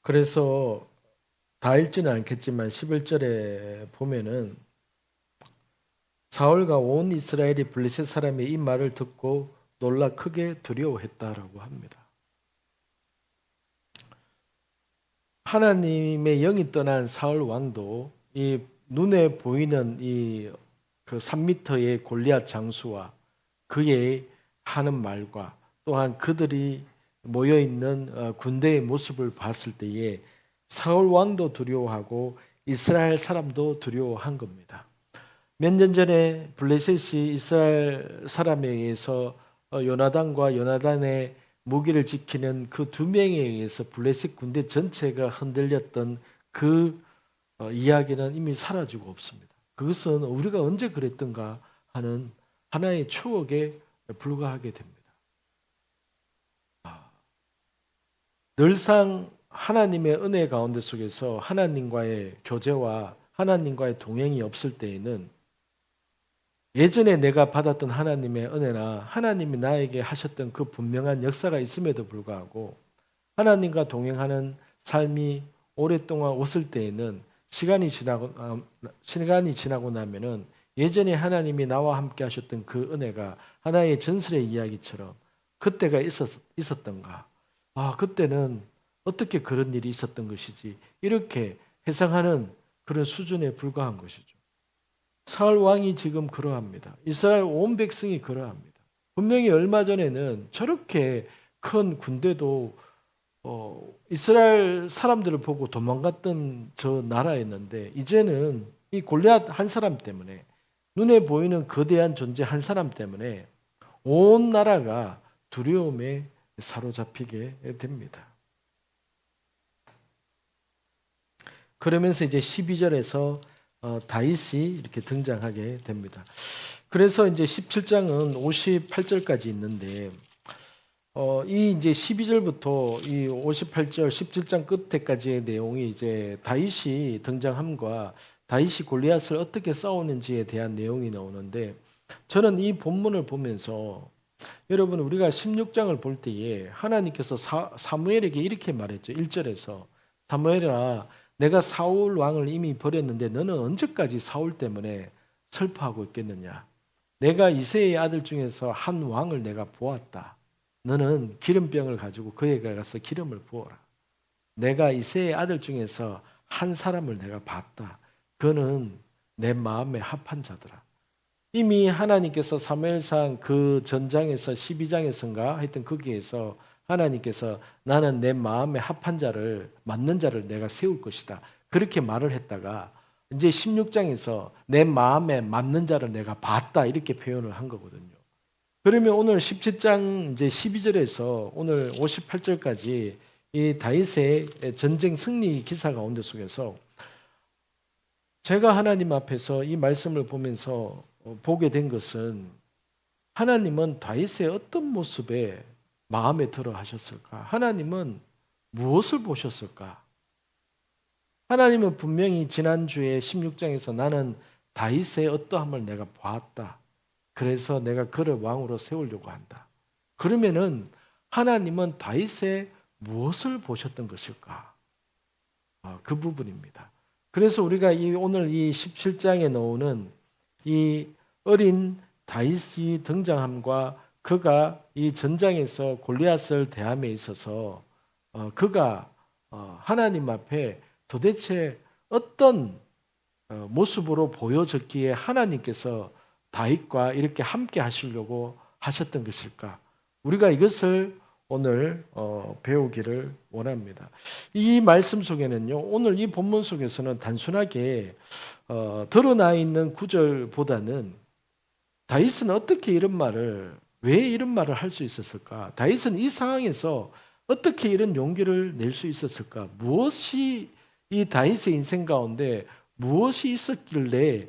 그래서 다 읽지는 않겠지만 11절에 보면은 사울과 온 이스라엘이 블레셋 사람의 이 말을 듣고 놀라 크게 두려워했다라고 합니다. 하나님의 영이 떠난 사울 왕도 이 눈에 보이는 이 그 3m의 골리앗 장수와 그의 하는 말과 또한 그들이 모여 있는 군대의 모습을 봤을 때에 사울 왕도 두려워하고 이스라엘 사람도 두려워한 겁니다. 몇 년 전에 블레셋이 이스라엘 사람에 의해서 요나단과 요나단의 무기를 지키는 그 두 명에 의해서 블레셋 군대 전체가 흔들렸던 그 이야기는 이미 사라지고 없습니다. 그것은 우리가 언제 그랬던가 하는 하나의 추억에 불과하게 됩니다. 늘상 하나님의 은혜 가운데 속에서 하나님과의 교제와 하나님과의 동행이 없을 때에는 예전에 내가 받았던 하나님의 은혜나 하나님이 나에게 하셨던 그 분명한 역사가 있음에도 불구하고 하나님과 동행하는 삶이 오랫동안 없을 때에는 시간이 지나고 나면은 예전에 하나님이 나와 함께 하셨던 그 은혜가 하나의 전설의 이야기처럼 그때가 있었던가? 그때는 어떻게 그런 일이 있었던 것이지? 이렇게 회상하는 그런 수준에 불과한 것이죠. 사울 왕이 지금 그러합니다. 이스라엘 온 백성이 그러합니다. 분명히 얼마 전에는 저렇게 큰 군대도 이스라엘 사람들을 보고 도망갔던 저 나라였는데 이제는 이 골리앗 한 사람 때문에 눈에 보이는 거대한 존재 한 사람 때문에 온 나라가 두려움에 사로잡히게 됩니다. 그러면서 이제 12절에서 다윗이 이렇게 등장하게 됩니다. 그래서 이제 17장은 58절까지 있는데 이 이제 12절부터 이 58절 17장 끝에까지의 내용이 이제 다윗이 등장함과 다윗이 골리앗을 어떻게 싸우는지에 대한 내용이 나오는데 저는 이 본문을 보면서 여러분 우리가 16장을 볼 때에 하나님께서 사무엘에게 이렇게 말했죠. 1절에서 사무엘아 내가 사울 왕을 이미 버렸는데 너는 언제까지 사울 때문에 슬퍼하고 있겠느냐. 내가 이새의 아들 중에서 한 왕을 내가 보았다. 너는 기름병을 가지고 그에게 가서 기름을 부어라. 내가 이새의 아들 중에서 한 사람을 내가 봤다. 그는 내 마음에 합한 자더라. 이미 하나님께서 사무엘상 그 전장에서 12장에서인가 하여튼 거기에서 하나님께서 나는 내 마음에 합한 자를 맞는 자를 내가 세울 것이다. 그렇게 말을 했다가 이제 16장에서 내 마음에 맞는 자를 내가 봤다. 이렇게 표현을 한 거거든요. 그러면 오늘 17장 이제 12절에서 오늘 58절까지 이 다윗의 전쟁 승리 기사 가운데 속에서 제가 하나님 앞에서 이 말씀을 보면서 보게 된 것은 하나님은 다윗의 어떤 모습에 마음에 들어 하셨을까? 하나님은 무엇을 보셨을까? 하나님은 분명히 지난주에 16장에서 나는 다윗의 어떠함을 내가 보았다. 그래서 내가 그를 왕으로 세우려고 한다. 그러면은 하나님은 다윗의 무엇을 보셨던 것일까? 그 부분입니다. 그래서 우리가 오늘 이 17장에 나오는 이 어린 다윗이 등장함과 그가 이 전장에서 골리앗을 대함에 있어서 그가 하나님 앞에 도대체 어떤 모습으로 보여졌기에 하나님께서 다윗과 이렇게 함께 하시려고 하셨던 것일까? 우리가 이것을 오늘 배우기를 원합니다. 이 말씀 속에는요, 오늘 이 본문 속에서는 단순하게 드러나 있는 구절보다는 다윗은 어떻게 왜 이런 말을 할 수 있었을까? 다윗은 이 상황에서 어떻게 이런 용기를 낼 수 있었을까? 무엇이 이 다윗의 인생 가운데 무엇이 있었길래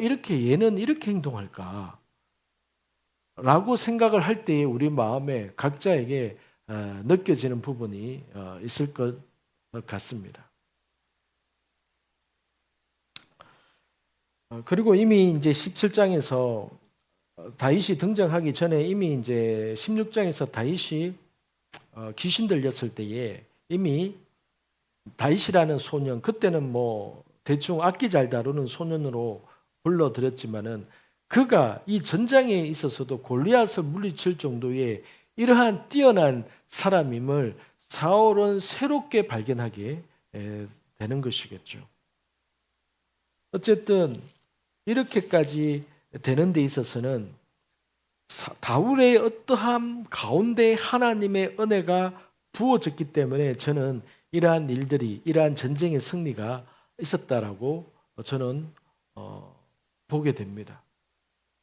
이렇게 얘는 이렇게 행동할까? 라고 생각을 할 때에 우리 마음에 각자에게 느껴지는 부분이 있을 것 같습니다. 그리고 이미 이제 17장에서 다윗이 등장하기 전에 이미 이제 16장에서 다윗이 귀신 들렸을 때에 이미 다윗이라는 소년, 그때는 뭐 대충 악기 잘 다루는 소년으로 불러들였지만은 그가 이 전장에 있어서도 골리앗을 물리칠 정도의 이러한 뛰어난 사람임을 사울은 새롭게 발견하게 되는 것이겠죠. 어쨌든 이렇게까지 되는 데 있어서는 다윗의 어떠한 가운데 하나님의 은혜가 부어졌기 때문에 저는 이러한 일들이, 이러한 전쟁의 승리가 있었다라고 저는 보게 됩니다.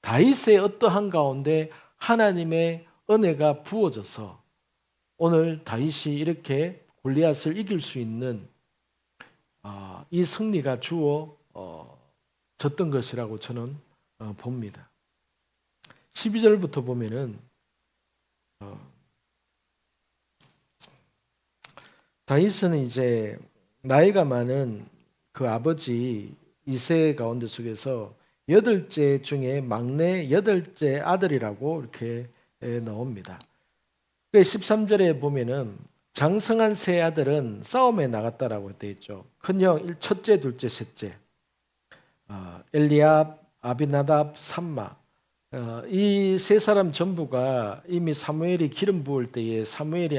다윗의 어떠한 가운데 하나님의 은혜가 부어져서 오늘 다윗이 이렇게 골리앗을 이길 수 있는 이 승리가 주어졌던 것이라고 저는 봅니다. 12절부터 보면은 다윗은 이제 나이가 많은 그 아버지 이세 가운데 속에서 8째 중에 막내 8째 아들이라고 이렇게 나옵니다. 13절에 보면은 장성한 세 아들은 싸움에 나갔다라고 되어 있죠. 큰형 첫째, 둘째, 셋째, 엘리압, 아비나답, 삼마. 이 세 사람 전부가 이미 사무엘이 기름 부을 때에 사무엘이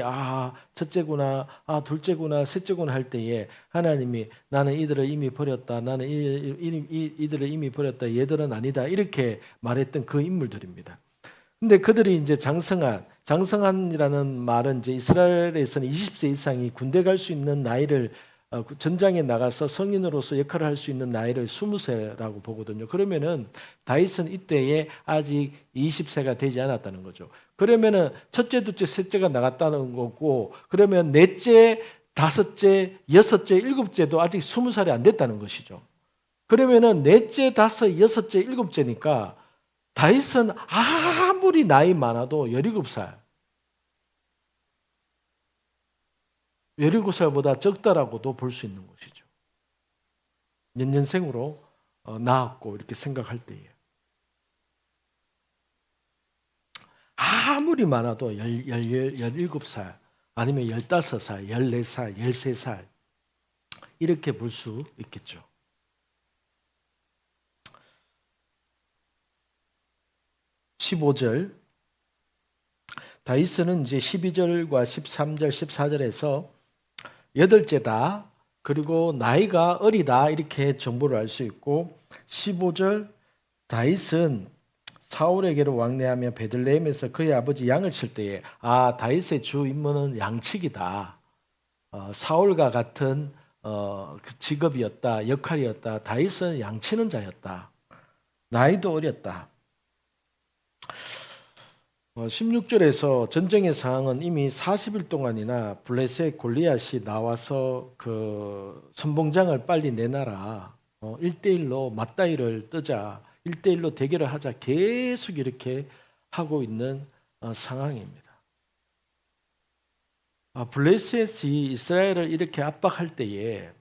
첫째구나, 둘째구나, 셋째구나 할 때에 하나님이 나는 이들을 이미 버렸다, 나는 이들을 이미 버렸다, 얘들은 아니다 이렇게 말했던 그 인물들입니다. 근데 그들이 이제 장성한이라는 말은 이제 이스라엘에서는 20세 이상이 군대 갈 수 있는 나이를 전장에 나가서 성인으로서 역할을 할 수 있는 나이를 20세라고 보거든요. 그러면은 다윗은 이때에 아직 20세가 되지 않았다는 거죠. 그러면은 첫째, 둘째, 셋째가 나갔다는 거고, 그러면 넷째, 다섯째, 여섯째, 일곱째도 아직 20살이 안 됐다는 것이죠. 그러면은 넷째, 다섯, 여섯째, 일곱째니까 다윗은 아무리 나이 많아도 17살. 17살보다 적다라고도 볼 수 있는 것이죠. 연년생으로 낳았고 이렇게 생각할 때에 아무리 많아도 17살 아니면 15살, 14살, 13살 이렇게 볼 수 있겠죠. (15절) 다윗은 이제 12절과 13절, 14절에서 8째다. 그리고 나이가 어리다 이렇게 정보를 알 수 있고 15절 다윗은 사울에게로 왕래하며 베들레헴에서 그의 아버지 양을 칠 때에 다윗의 주 임무는 양치기다. 사울과 같은 그 직업이었다. 역할이었다. 다윗은 양치는 자였다. 나이도 어렸다. 16절에서 전쟁의 상황은 이미 40일 동안이나 블레셋 골리앗이 나와서 그 선봉장을 빨리 내놔라. 1대1로 맞다이를 뜨자. 1대1로 대결을 하자. 계속 이렇게 하고 있는 상황입니다. 블레셋이 이스라엘을 이렇게 압박할 때에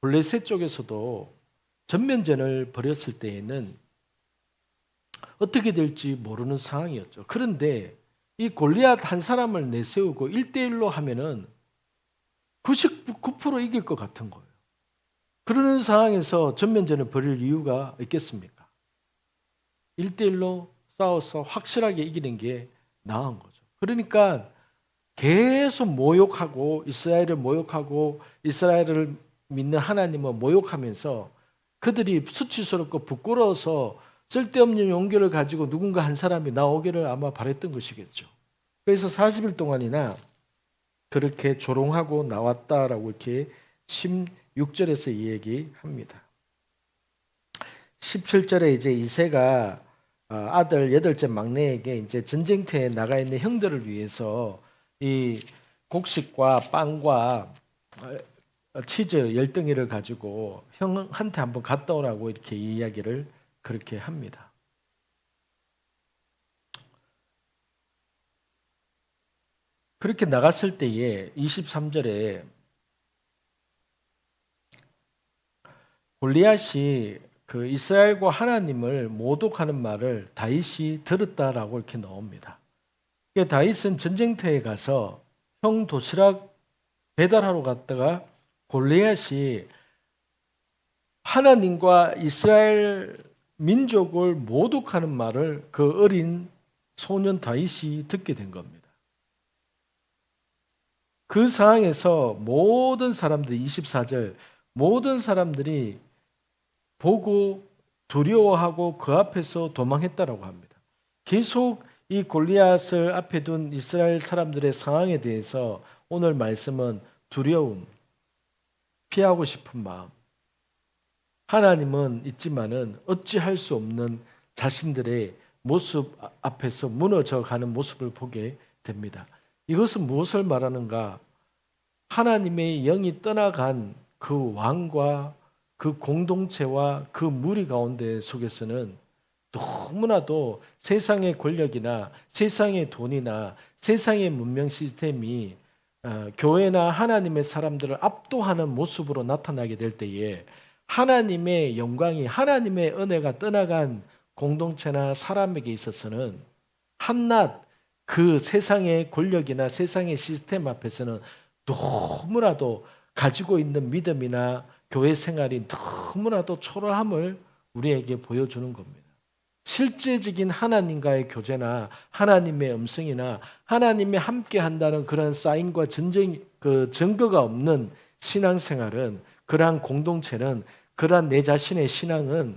블레셋 쪽에서도 전면전을 벌였을 때에는 어떻게 될지 모르는 상황이었죠. 그런데 이 골리앗 한 사람을 내세우고 1대1로 하면은 99% 이길 것 같은 거예요. 그러는 상황에서 전면전을 벌일 이유가 있겠습니까? 1대1로 싸워서 확실하게 이기는 게 나은 거죠. 그러니까 계속 모욕하고 이스라엘을 모욕하고 이스라엘을 믿는 하나님을 모욕하면서 그들이 수치스럽고 부끄러워서 쓸데없는 용기를 가지고 누군가 한 사람이 나오기를 아마 바랬던 것이겠죠. 그래서 40일 동안이나 그렇게 조롱하고 나왔다라고 이렇게 16절에서 이야기합니다. 17절에 이제 이새가 아들 8째 막내에게 이제 전쟁터에 나가 있는 형들을 위해서 이 곡식과 빵과 치즈 10덩이를 가지고 형한테 한번 갔다 오라고 이렇게 이야기를 그렇게 합니다. 그렇게 나갔을 때에 23절에 골리앗이 그 이스라엘과 하나님을 모독하는 말을 다윗이 들었다라고 이렇게 나옵니다. 다윗은 전쟁터에 가서 형 도시락 배달하러 갔다가 골리앗이 하나님과 이스라엘 민족을 모독하는 말을 그 어린 소년 다윗이 듣게 된 겁니다. 그 상황에서 모든 사람들이 24절 모든 사람들이 보고 두려워하고 그 앞에서 도망했다라고 합니다. 계속 이 골리앗을 앞에 둔 이스라엘 사람들의 상황에 대해서 오늘 말씀은 두려움, 피하고 싶은 마음, 하나님은 있지만은 어찌할 수 없는 자신들의 모습 앞에서 무너져 가는 모습을 보게 됩니다. 이것은 무엇을 말하는가? 하나님의 영이 떠나간 그 왕과 그 공동체와 그 무리 가운데 속에서는 너무나도 세상의 권력이나 세상의 돈이나 세상의 문명 시스템이 교회나 하나님의 사람들을 압도하는 모습으로 나타나게 될 때에 하나님의 영광이 하나님의 은혜가 떠나간 공동체나 사람에게 있어서는 한낱 그 세상의 권력이나 세상의 시스템 앞에서는 너무나도 가지고 있는 믿음이나 교회 생활이 너무나도 초라함을 우리에게 보여주는 겁니다. 실제적인 하나님과의 교제나 하나님의 음성이나 하나님이 함께 한다는 그런 사인과 증거가 없는 신앙생활은 그러한 공동체는 그러한 내 자신의 신앙은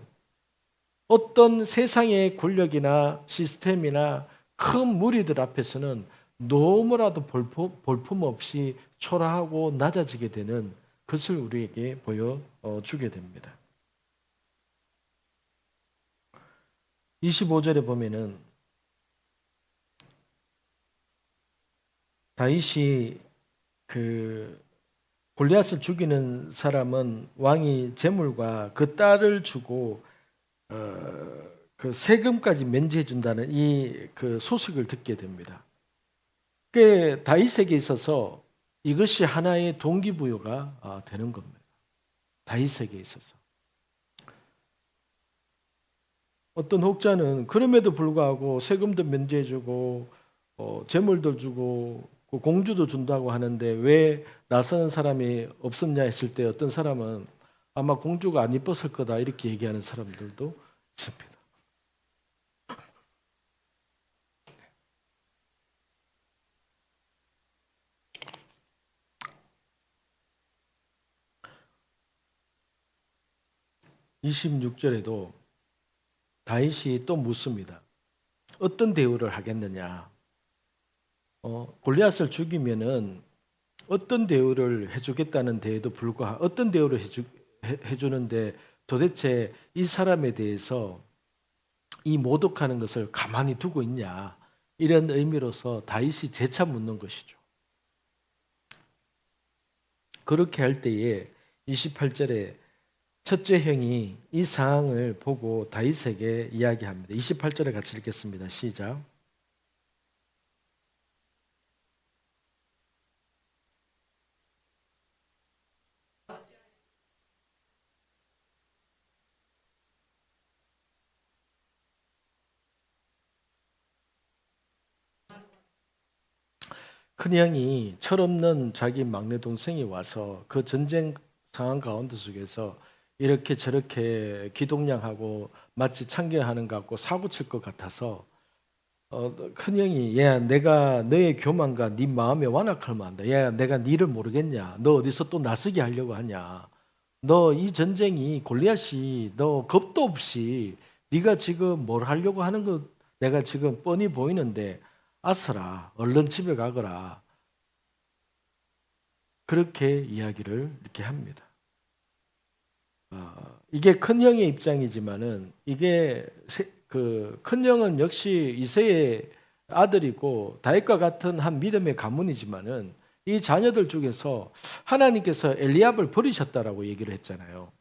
어떤 세상의 권력이나 시스템이나 큰 무리들 앞에서는 너무나도 볼품없이 초라하고 낮아지게 되는 것을 우리에게 보여주게 됩니다. 25절에 보면은 다윗이 그 골리앗을 죽이는 사람은 왕이 제물과 그 딸을 주고 그 세금까지 면제해 준다는 이 그 소식을 듣게 됩니다. 그 다윗에게 있어서 이것이 하나의 동기부여가 되는 겁니다. 다윗에게 있어서 어떤 혹자는 그럼에도 불구하고 세금도 면제해 주고 재물도 주고 공주도 준다고 하는데 왜 나서는 사람이 없었냐 했을 때 어떤 사람은 아마 공주가 안 이뻤을 거다 이렇게 얘기하는 사람들도 있습니다. (26절에도) 다윗이 또 묻습니다. 어떤 대우를 하겠느냐? 골리앗을 죽이면은 어떤 대우를 해주겠다는 데에도 불구하고 어떤 대우를 해주는데 도대체 이 사람에 대해서 이 모독하는 것을 가만히 두고 있냐? 이런 의미로서 다윗이 재차 묻는 것이죠. 그렇게 할 때에 28절에 첫째 형이 이 상황을 보고 다윗에게 이야기합니다. 28절에 같이 읽겠습니다. 시작. 큰형이 철없는 자기 막내 동생이 와서 그 전쟁 상황 가운데 속에서 이렇게 저렇게 기동량하고 마치 참견하는 것 같고 사고 칠 것 같아서 큰형이 야 내가 너의 교만과 네 마음에 완악할 만한다. 야 내가 니를 모르겠냐? 너 어디서 또 나서게 하려고 하냐? 너 이 전쟁이 골리앗이 너 겁도 없이 네가 지금 뭘 하려고 하는 거 내가 지금 뻔히 보이는데 아서라 얼른 집에 가거라. 그렇게 이야기를 이렇게 합니다. 이게 큰형의 입장이지만은 이게 그 큰형은 역시 이새의 아들이고 다윗과 같은 한 믿음의 가문이지만은 이 자녀들 중에서 하나님께서 엘리압을 버리셨다라고 얘기를 했잖아요.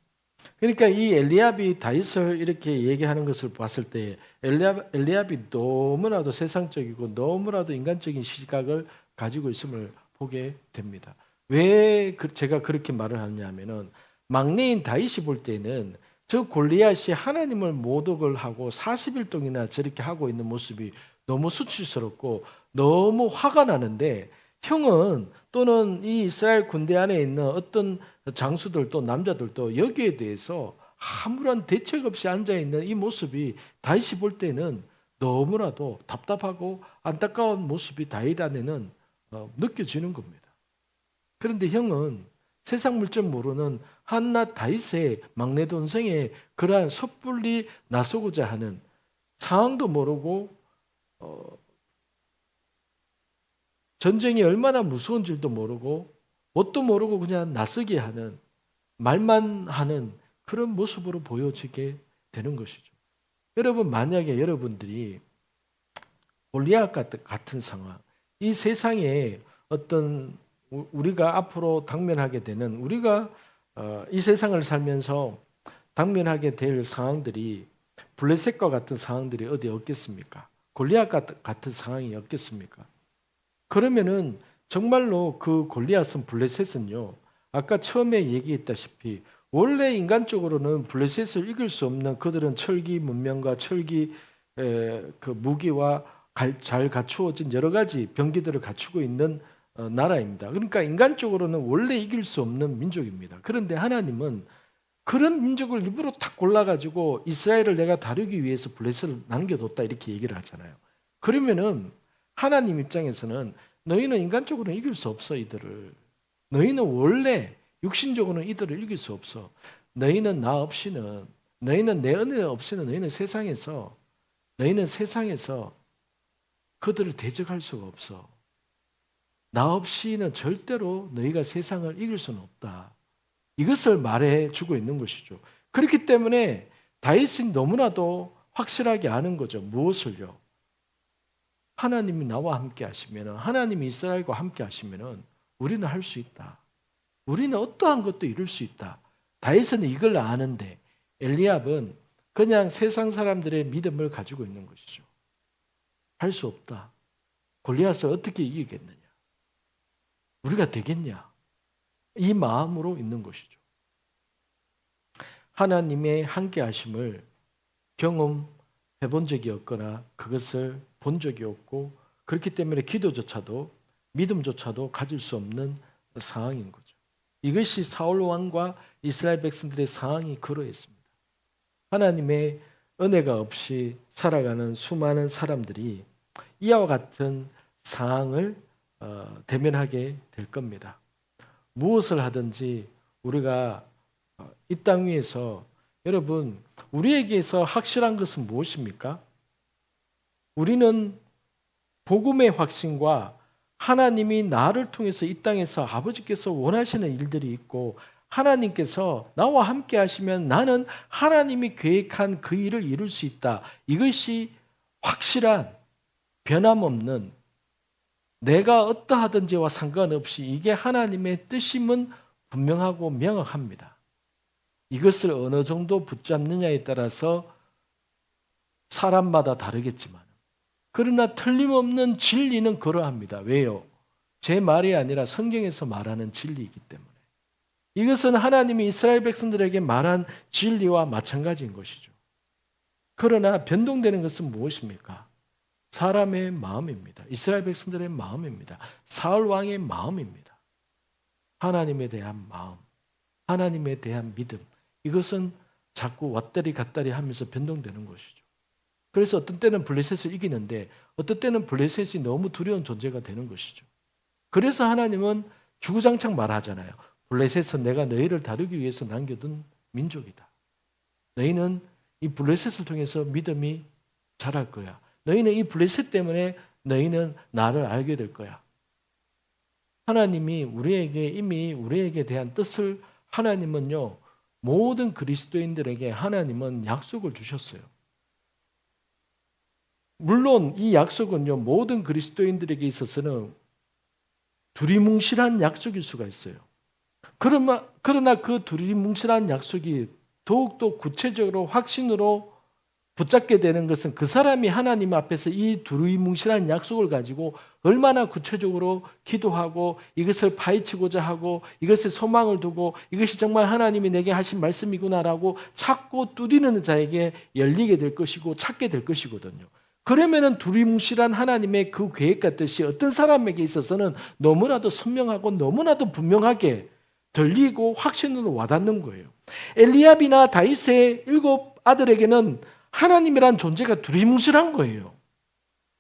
그러니까 이 엘리압이 다윗을 이렇게 얘기하는 것을 봤을 때 엘리압이 너무나도 세상적이고 너무나도 인간적인 시각을 가지고 있음을 보게 됩니다. 왜 제가 그렇게 말을 하느냐면은 막내인 다윗이 볼 때는 저 골리앗이 하나님을 모독을 하고 40일 동안이나 저렇게 하고 있는 모습이 너무 수치스럽고 너무 화가 나는데 형은 또는 이 이스라엘 군대 안에 있는 어떤 장수들도 남자들도 여기에 대해서 아무런 대책 없이 앉아 있는 이 모습이 다윗이 볼 때는 너무나도 답답하고 안타까운 모습이 다윗 안에는 느껴지는 겁니다. 그런데 형은 세상 물정 모르는 한낱 다윗의 막내 동생의 그러한 섣불리 나서고자 하는 상황도 모르고 전쟁이 얼마나 무서운 줄도 모르고 뭣도 모르고 그냥 나서게 하는 말만 하는 그런 모습으로 보여지게 되는 것이죠. 여러분, 만약에 여러분들이 골리앗 같은 상황, 이 세상에 어떤 우리가 앞으로 당면하게 되는, 우리가 이 세상을 살면서 당면하게 될 상황들이 블레셋과 같은 상황들이 어디 없겠습니까? 골리앗 같은 상황이 없겠습니까? 그러면은 정말로 그 골리앗은, 블레셋은요, 아까 처음에 얘기했다시피 원래 인간적으로는 블레셋을 이길 수 없는, 그들은 철기 문명과 철기 그 무기와 잘 갖추어진 여러 가지 병기들을 갖추고 있는 나라입니다. 그러니까 인간적으로는 원래 이길 수 없는 민족입니다. 그런데 하나님은 그런 민족을 일부러 탁 골라가지고 이스라엘을 내가 다루기 위해서 블레셋을 남겨뒀다 이렇게 얘기를 하잖아요. 그러면은 하나님 입장에서는 너희는 인간적으로는 이길 수 없어 이들을. 너희는 원래 육신적으로는 이들을 이길 수 없어. 너희는 나 없이는, 너희는 내 은혜 없이는 너희는 세상에서 그들을 대적할 수가 없어. 나 없이는 절대로 너희가 세상을 이길 수는 없다. 이것을 말해 주고 있는 것이죠. 그렇기 때문에 다윗은 너무나도 확실하게 아는 거죠. 무엇을요? 하나님이 나와 함께 하시면, 하나님이 이스라엘과 함께 하시면 우리는 할 수 있다. 우리는 어떠한 것도 이룰 수 있다. 다윗은 이걸 아는데 엘리압은 그냥 세상 사람들의 믿음을 가지고 있는 것이죠. 할 수 없다. 골리앗을 어떻게 이기겠느냐? 우리가 되겠냐? 이 마음으로 있는 것이죠. 하나님의 함께 하심을 경험해 본 적이 없거나 그것을 본 적이 없고, 그렇기 때문에 기도조차도, 믿음조차도 가질 수 없는 상황인 거죠. 이것이 사울 왕과 이스라엘 백성들의 상황이 그러했습니다. 하나님의 은혜가 없이 살아가는 수많은 사람들이 이와 같은 상황을 대면하게 될 겁니다. 무엇을 하든지 우리가 이 땅 위에서, 여러분, 우리에게서 확실한 것은 무엇입니까? 우리는 복음의 확신과 하나님이 나를 통해서 이 땅에서 아버지께서 원하시는 일들이 있고, 하나님께서 나와 함께 하시면 나는 하나님이 계획한 그 일을 이룰 수 있다. 이것이 확실한, 변함없는, 내가 어떠하든지와 상관없이 이게 하나님의 뜻임은 분명하고 명확합니다. 이것을 어느 정도 붙잡느냐에 따라서 사람마다 다르겠지만, 그러나 틀림없는 진리는 그러합니다. 왜요? 제 말이 아니라 성경에서 말하는 진리이기 때문에. 이것은 하나님이 이스라엘 백성들에게 말한 진리와 마찬가지인 것이죠. 그러나 변동되는 것은 무엇입니까? 사람의 마음입니다. 이스라엘 백성들의 마음입니다. 사울 왕의 마음입니다. 하나님에 대한 마음, 하나님에 대한 믿음, 이것은 자꾸 왔다리 갔다리 하면서 변동되는 것이죠. 그래서 어떤 때는 블레셋을 이기는데 어떤 때는 블레셋이 너무 두려운 존재가 되는 것이죠. 그래서 하나님은 주구장창 말하잖아요. 블레셋은 내가 너희를 다루기 위해서 남겨둔 민족이다. 너희는 이 블레셋을 통해서 믿음이 자랄 거야. 너희는 이 블레셋 때문에 너희는 나를 알게 될 거야. 하나님이 이미 우리에게 대한 뜻을, 하나님은요, 모든 그리스도인들에게 하나님은 약속을 주셨어요. 물론 이 약속은요, 모든 그리스도인들에게 있어서는 두리뭉실한 약속일 수가 있어요. 그러나 그 두리뭉실한 약속이 더욱더 구체적으로 확신으로 붙잡게 되는 것은 그 사람이 하나님 앞에서 이 두리뭉실한 약속을 가지고 얼마나 구체적으로 기도하고 이것을 파헤치고자 하고 이것에 소망을 두고 이것이 정말 하나님이 내게 하신 말씀이구나라고 찾고 뚜리는 자에게 열리게 될 것이고 찾게 될 것이거든요. 그러면은 두리뭉실한 하나님의 그 계획과 뜻이 어떤 사람에게 있어서는 너무나도 선명하고 너무나도 분명하게 들리고 확신으로 와닿는 거예요. 엘리압이나 다윗의 7 아들에게는 하나님이란 존재가 두리뭉실한 거예요.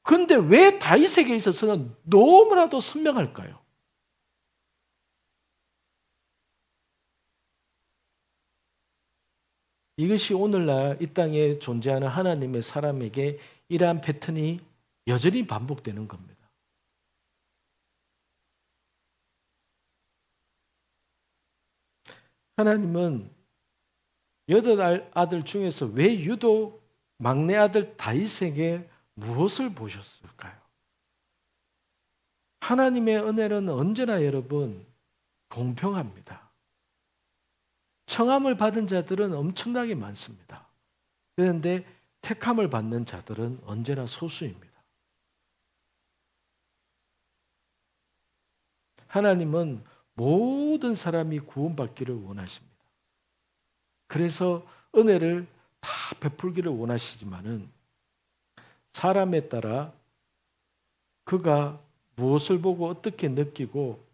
그런데 왜 다윗에게 있어서는 너무나도 선명할까요? 이것이 오늘날 이 땅에 존재하는 하나님의 사람에게 이러한 패턴이 여전히 반복되는 겁니다. 하나님은 8 아들 중에서 왜 유독 막내 아들 다윗에게 무엇을 보셨을까요? 하나님의 은혜는 언제나 여러분 공평합니다. 청함을 받은 자들은 엄청나게 많습니다. 그런데 택함을 받는 자들은 언제나 소수입니다. 하나님은 모든 사람이 구원받기를 원하십니다. 그래서 은혜를 다 베풀기를 원하시지만은 사람에 따라 그가 무엇을 보고 어떻게 느끼고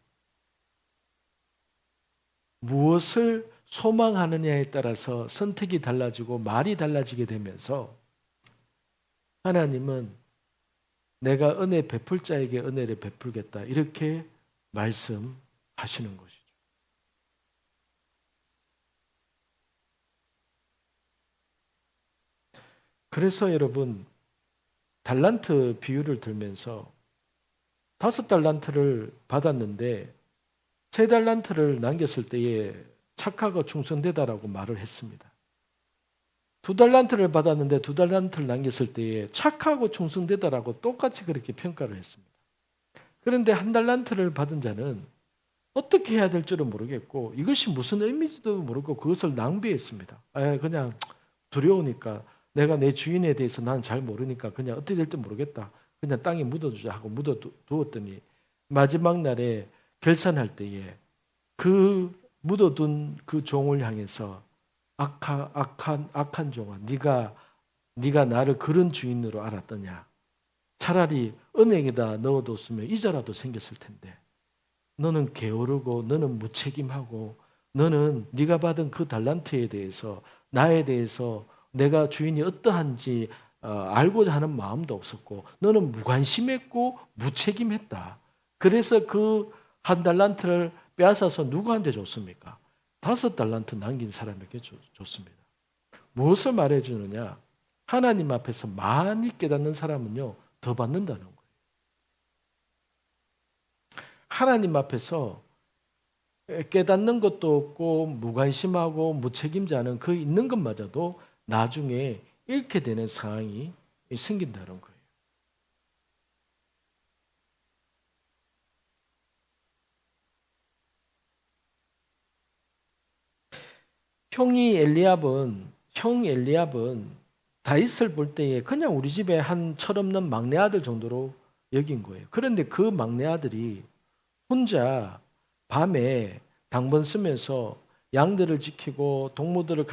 무엇을 소망하느냐에 따라서 선택이 달라지고 말이 달라지게 되면서 하나님은 내가 은혜 베풀 자에게 은혜를 베풀겠다 이렇게 말씀하시는 것이죠. 그래서 여러분 달란트 비유를 들면서 5달란트를 받았는데 3달란트를 남겼을 때에 착하고 충성되다라고 말을 했습니다. 2달란트를 받았는데 2달란트를 남겼을 때에 착하고 충성되다라고 똑같이 그렇게 평가를 했습니다. 그런데 1달란트를 받은 자는 어떻게 해야 될 줄은 모르겠고 이것이 무슨 의미인지도 모르고 그것을 낭비했습니다. 그냥 두려우니까 내가 내 주인에 대해서 난 잘 모르니까 그냥 어떻게 될지 모르겠다. 그냥 땅에 묻어두자 하고 묻어두었더니 마지막 날에 결산할 때에 그 묻어둔 그 종을 향해서 악한 종아, 네가 나를 그런 주인으로 알았더냐? 차라리 은행에다 넣어뒀으면 이자라도 생겼을 텐데 너는 게으르고 너는 무책임하고 너는 네가 받은 그 달란트에 대해서 나에 대해서 내가 주인이 어떠한지 알고자 하는 마음도 없었고 너는 무관심했고 무책임했다. 그래서 그 1달란트를 빼앗아서 누구한테 줬습니까? 5달란트 남긴 사람에게 줬습니다. 무엇을 말해주느냐? 하나님 앞에서 많이 깨닫는 사람은요 더 받는다는 거예요. 하나님 앞에서 깨닫는 것도 없고 무관심하고 무책임자는 그 있는 것마저도 나중에 잃게 되는 상황이 생긴다는 거예요. 형 엘리압은 다윗을 볼 때에 그냥 우리 집에 한 철없는 막내 아들 정도로 여긴 거예요. 그런데 그 막내 아들이 혼자 밤에 당번 쓰면서 양들을 지키고 동무들을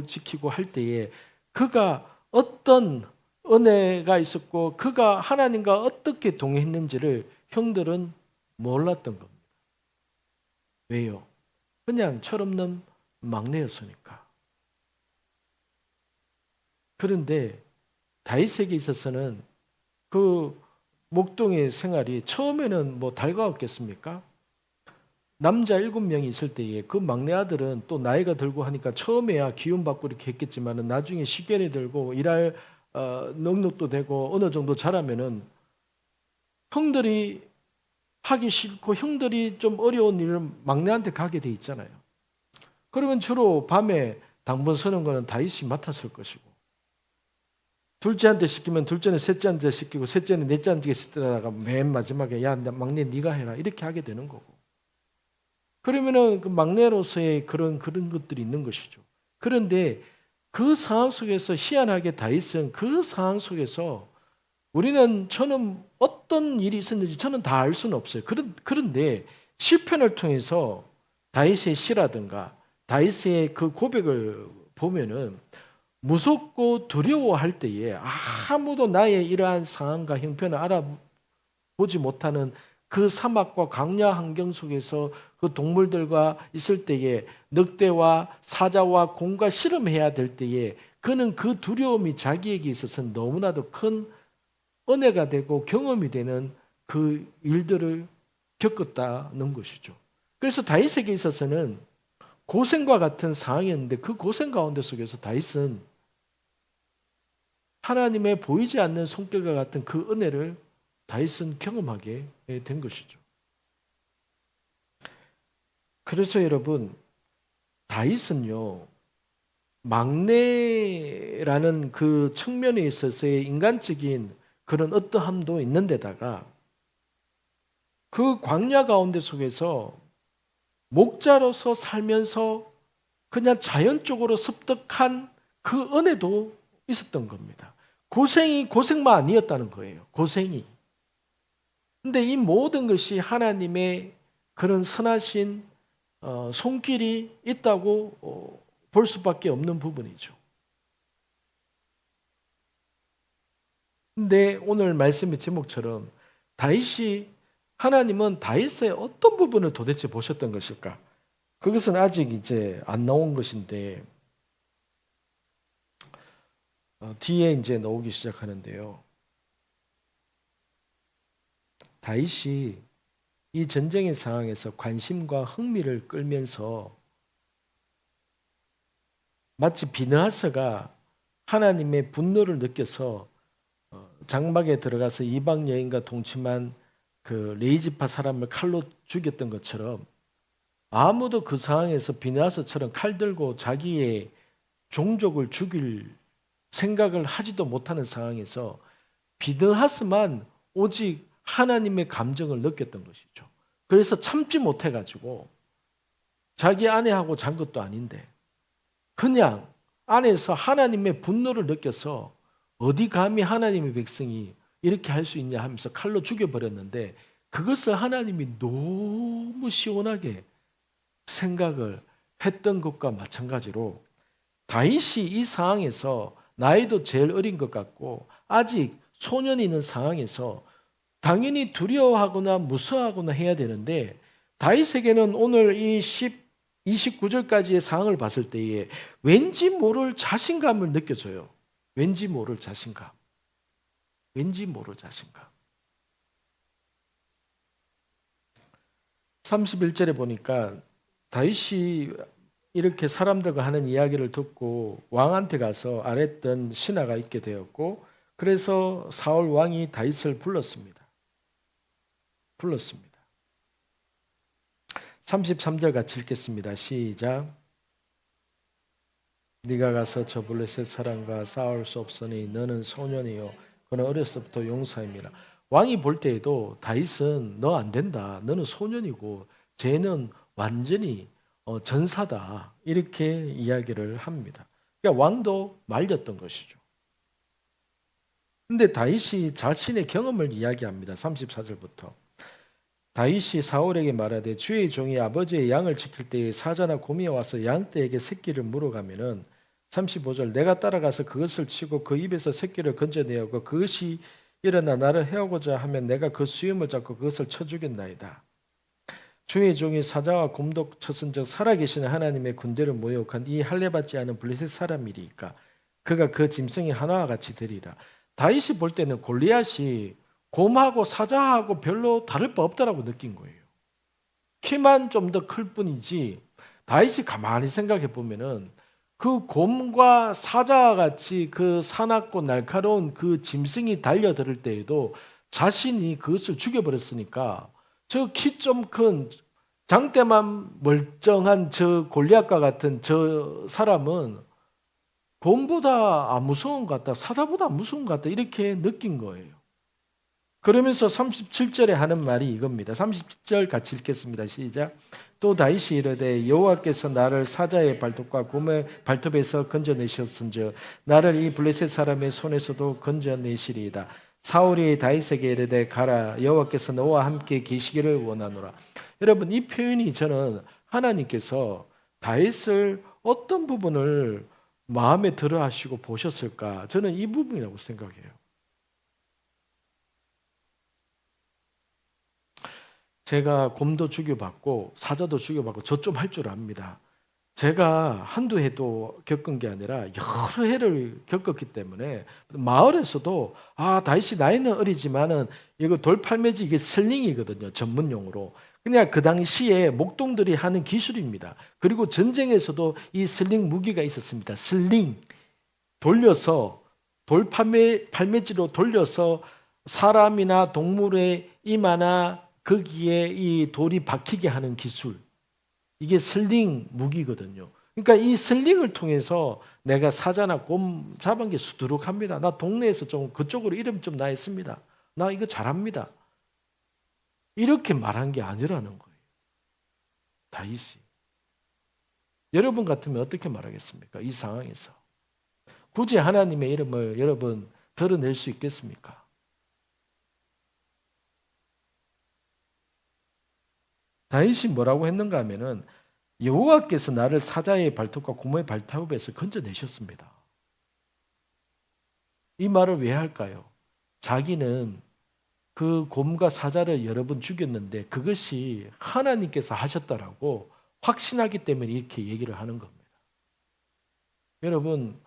지키고 할 때에 그가 어떤 은혜가 있었고 그가 하나님과 어떻게 동행했는지를 형들은 몰랐던 겁니다. 왜요? 그냥 철없는 막내였으니까. 그런데 다윗에게 있어서는 그 목동의 생활이 처음에는 뭐 달가웠겠습니까? 남자 7명이 있을 때에 그 막내 아들은 또 나이가 들고 하니까 처음에야 기운받고 이렇게 했겠지만 나중에 식견이 들고 일할 능력도 되고 어느 정도 자라면은 형들이 하기 싫고 형들이 좀 어려운 일을 막내한테 가게 돼 있잖아요. 그러면 주로 밤에 당번 서는 거는 다윗이 맡았을 것이고 둘째한테 시키면 둘째는 셋째한테 시키고 셋째는 넷째한테 시키다가 맨 마지막에 야 막내 네가 해라 이렇게 하게 되는 거고 그러면은 그 막내로서의 그런 것들이 있는 것이죠. 그런데 그 상황 속에서 희한하게 다윗은 그 상황 속에서 저는 어떤 일이 있었는지 저는 다 알 수는 없어요. 그런데 시편을 통해서 다윗의 시라든가 다윗의 그 고백을 보면은 무섭고 두려워할 때에 아무도 나의 이러한 상황과 형편을 알아보지 못하는 그 사막과 광야 환경 속에서 그 동물들과 있을 때에 늑대와 사자와 곰과 씨름해야 될 때에 그는 그 두려움이 자기에게 있어서는 너무나도 큰 은혜가 되고 경험이 되는 그 일들을 겪었다는 것이죠. 그래서 다윗에게 있어서는 고생과 같은 상황이었는데 그 고생 가운데 속에서 다윗은 하나님의 보이지 않는 손길과 같은 그 은혜를 다윗은 경험하게 된 것이죠. 그래서 여러분, 다윗은요, 막내라는 그 측면에 있어서의 인간적인 그런 어떠함도 있는데다가 그 광야 가운데 속에서 목자로서 살면서 그냥 자연적으로 습득한 그 은혜도 있었던 겁니다. 고생이 고생만 아니었다는 거예요. 고생이. 근데 이 모든 것이 하나님의 그런 선하신 손길이 있다고 볼 수밖에 없는 부분이죠. 근데 오늘 말씀의 제목처럼 하나님은 다윗의 어떤 부분을 도대체 보셨던 것일까? 그것은 아직 이제 안 나온 것인데 뒤에 이제 나오기 시작하는데요. 다윗이 이 전쟁의 상황에서 관심과 흥미를 끌면서 마치 비느하스가 하나님의 분노를 느껴서 장막에 들어가서 이방 여인과 동침한 그 레이지파 사람을 칼로 죽였던 것처럼 아무도 그 상황에서 비느하스처럼 칼 들고 자기의 종족을 죽일 생각을 하지도 못하는 상황에서 비느하스만 오직 하나님의 감정을 느꼈던 것이죠. 그래서 참지 못해가지고 자기 아내하고 잔 것도 아닌데 그냥 안에서 하나님의 분노를 느껴서 어디 감히 하나님의 백성이 이렇게 할 수 있냐 하면서 칼로 죽여버렸는데 그것을 하나님이 너무 시원하게 생각을 했던 것과 마찬가지로 다윗이 이 상황에서 나이도 제일 어린 것 같고 아직 소년이 있는 상황에서 당연히 두려워하거나 무서워하거나 해야 되는데 다윗에게는 오늘 이 29절까지의 상황을 봤을 때에 왠지 모를 자신감을 느껴져요. 왠지 모를 자신감. 왠지 모를 자신감. 31절에 보니까 다윗이 이렇게 사람들과 하는 이야기를 듣고 왕한테 가서 아랬던 신하가 있게 되었고 그래서 사울 왕이 다윗을 불렀습니다. 33절 같이 읽겠습니다. 시작. 네가 가서 저 블레셋 사람과 싸울 수 없으니 너는 소년이요 그는 어렸을부터 용사입니다. 왕이 볼 때에도 다윗은 너 안 된다. 너는 소년이고 쟤는 완전히 전사다. 이렇게 이야기를 합니다. 그러니까 왕도 말렸던 것이죠. 근데 다윗이 자신의 경험을 이야기합니다. 34절부터. 다윗이 사울에게 말하되 주의 종이 아버지의 양을 지킬 때에 사자나 곰이 와서 양떼에게 새끼를 물어가면은 35절 내가 따라가서 그것을 치고 그 입에서 새끼를 건져내었고 그것이 일어나 나를 해오고자 하면 내가 그 수염을 잡고 그것을 쳐 죽였나이다. 주의 종이 사자와 곰도 쳤은즉 살아계시는 하나님의 군대를 모욕한 이 할례받지 않은 블레셋 사람이리까 그가 그 짐승이 하나와 같이 되리라. 다윗이 볼 때는 골리앗이 곰하고 사자하고 별로 다를 바 없다라고 느낀 거예요. 키만 좀 더 클 뿐이지 다윗이 가만히 생각해 보면은 그 곰과 사자와 같이 그 사납고 날카로운 그 짐승이 달려들 때에도 자신이 그것을 죽여버렸으니까 저 키 좀 큰 장대만 멀쩡한 저 골리앗과 같은 저 사람은 곰보다 안 무서운 것 같다, 사자보다 안 무서운 것 같다 이렇게 느낀 거예요. 그러면서 37절에 하는 말이 이겁니다. 37절 같이 읽겠습니다. 시작. 또 다윗이 이르되 여호와께서 나를 사자의 발톱과 곰의 발톱에서 건져내셨은즉 나를 이 블레셋 사람의 손에서도 건져내시리이다. 사울이 다윗에게 이르되 가라 여호와께서 너와 함께 계시기를 원하노라. 여러분 이 표현이 저는 하나님께서 다윗을 어떤 부분을 마음에 들어 하시고 보셨을까? 저는 이 부분이라고 생각해요. 제가 곰도 죽여봤고 사자도 죽여봤고 저 좀 할 줄 압니다. 제가 한두 해도 겪은 게 아니라 여러 해를 겪었기 때문에 마을에서도 다윗이 나이는 어리지만은 이거 돌팔매지 이게 슬링이거든요. 전문용어로. 그냥 그 당시에 목동들이 하는 기술입니다. 그리고 전쟁에서도 이 슬링 무기가 있었습니다. 슬링 돌려서 팔매지로 돌려서 사람이나 동물의 이마나 거기에 이 돌이 박히게 하는 기술. 이게 슬링 무기거든요. 그러니까 이 슬링을 통해서 내가 사자나 곰 잡은 게 수두룩합니다. 나 동네에서 좀 그쪽으로 이름 좀 나 있습니다. 나 이거 잘합니다. 이렇게 말한 게 아니라는 거예요. 다윗이. 여러분 같으면 어떻게 말하겠습니까? 이 상황에서. 굳이 하나님의 이름을 여러분 드러낼 수 있겠습니까? 다윗이 뭐라고 했는가 하면은 여호와께서 나를 사자의 발톱과 고모의 발톱에서 건져내셨습니다. 이 말을 왜 할까요? 자기는 그 곰과 사자를 여러 번 죽였는데 그것이 하나님께서 하셨다라고 확신하기 때문에 이렇게 얘기를 하는 겁니다. 여러분,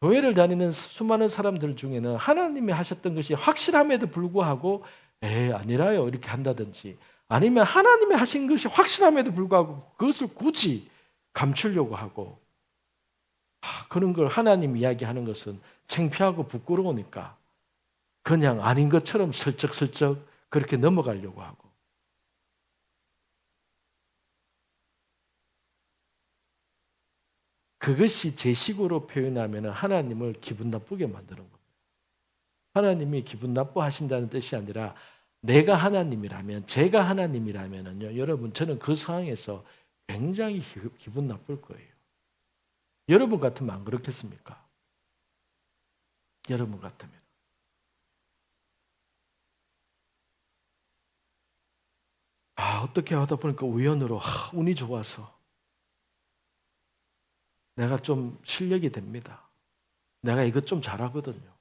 교회를 다니는 수많은 사람들 중에는 하나님이 하셨던 것이 확실함에도 불구하고 아니라요 이렇게 한다든지 아니면 하나님이 하신 것이 확실함에도 불구하고 그것을 굳이 감추려고 하고 그런 걸 하나님 이야기하는 것은 창피하고 부끄러우니까 그냥 아닌 것처럼 슬쩍슬쩍 그렇게 넘어가려고 하고 그것이 제 식으로 표현하면 하나님을 기분 나쁘게 만드는 겁니다. 하나님이 기분 나빠하신다는 뜻이 아니라 내가 하나님이라면 제가 하나님이라면요 여러분 저는 그 상황에서 굉장히 기분 나쁠 거예요. 여러분 같으면 안 그렇겠습니까? 여러분 같으면 어떻게 하다 보니까 우연으로 운이 좋아서 내가 좀 실력이 됩니다. 내가 이것 좀 잘하거든요.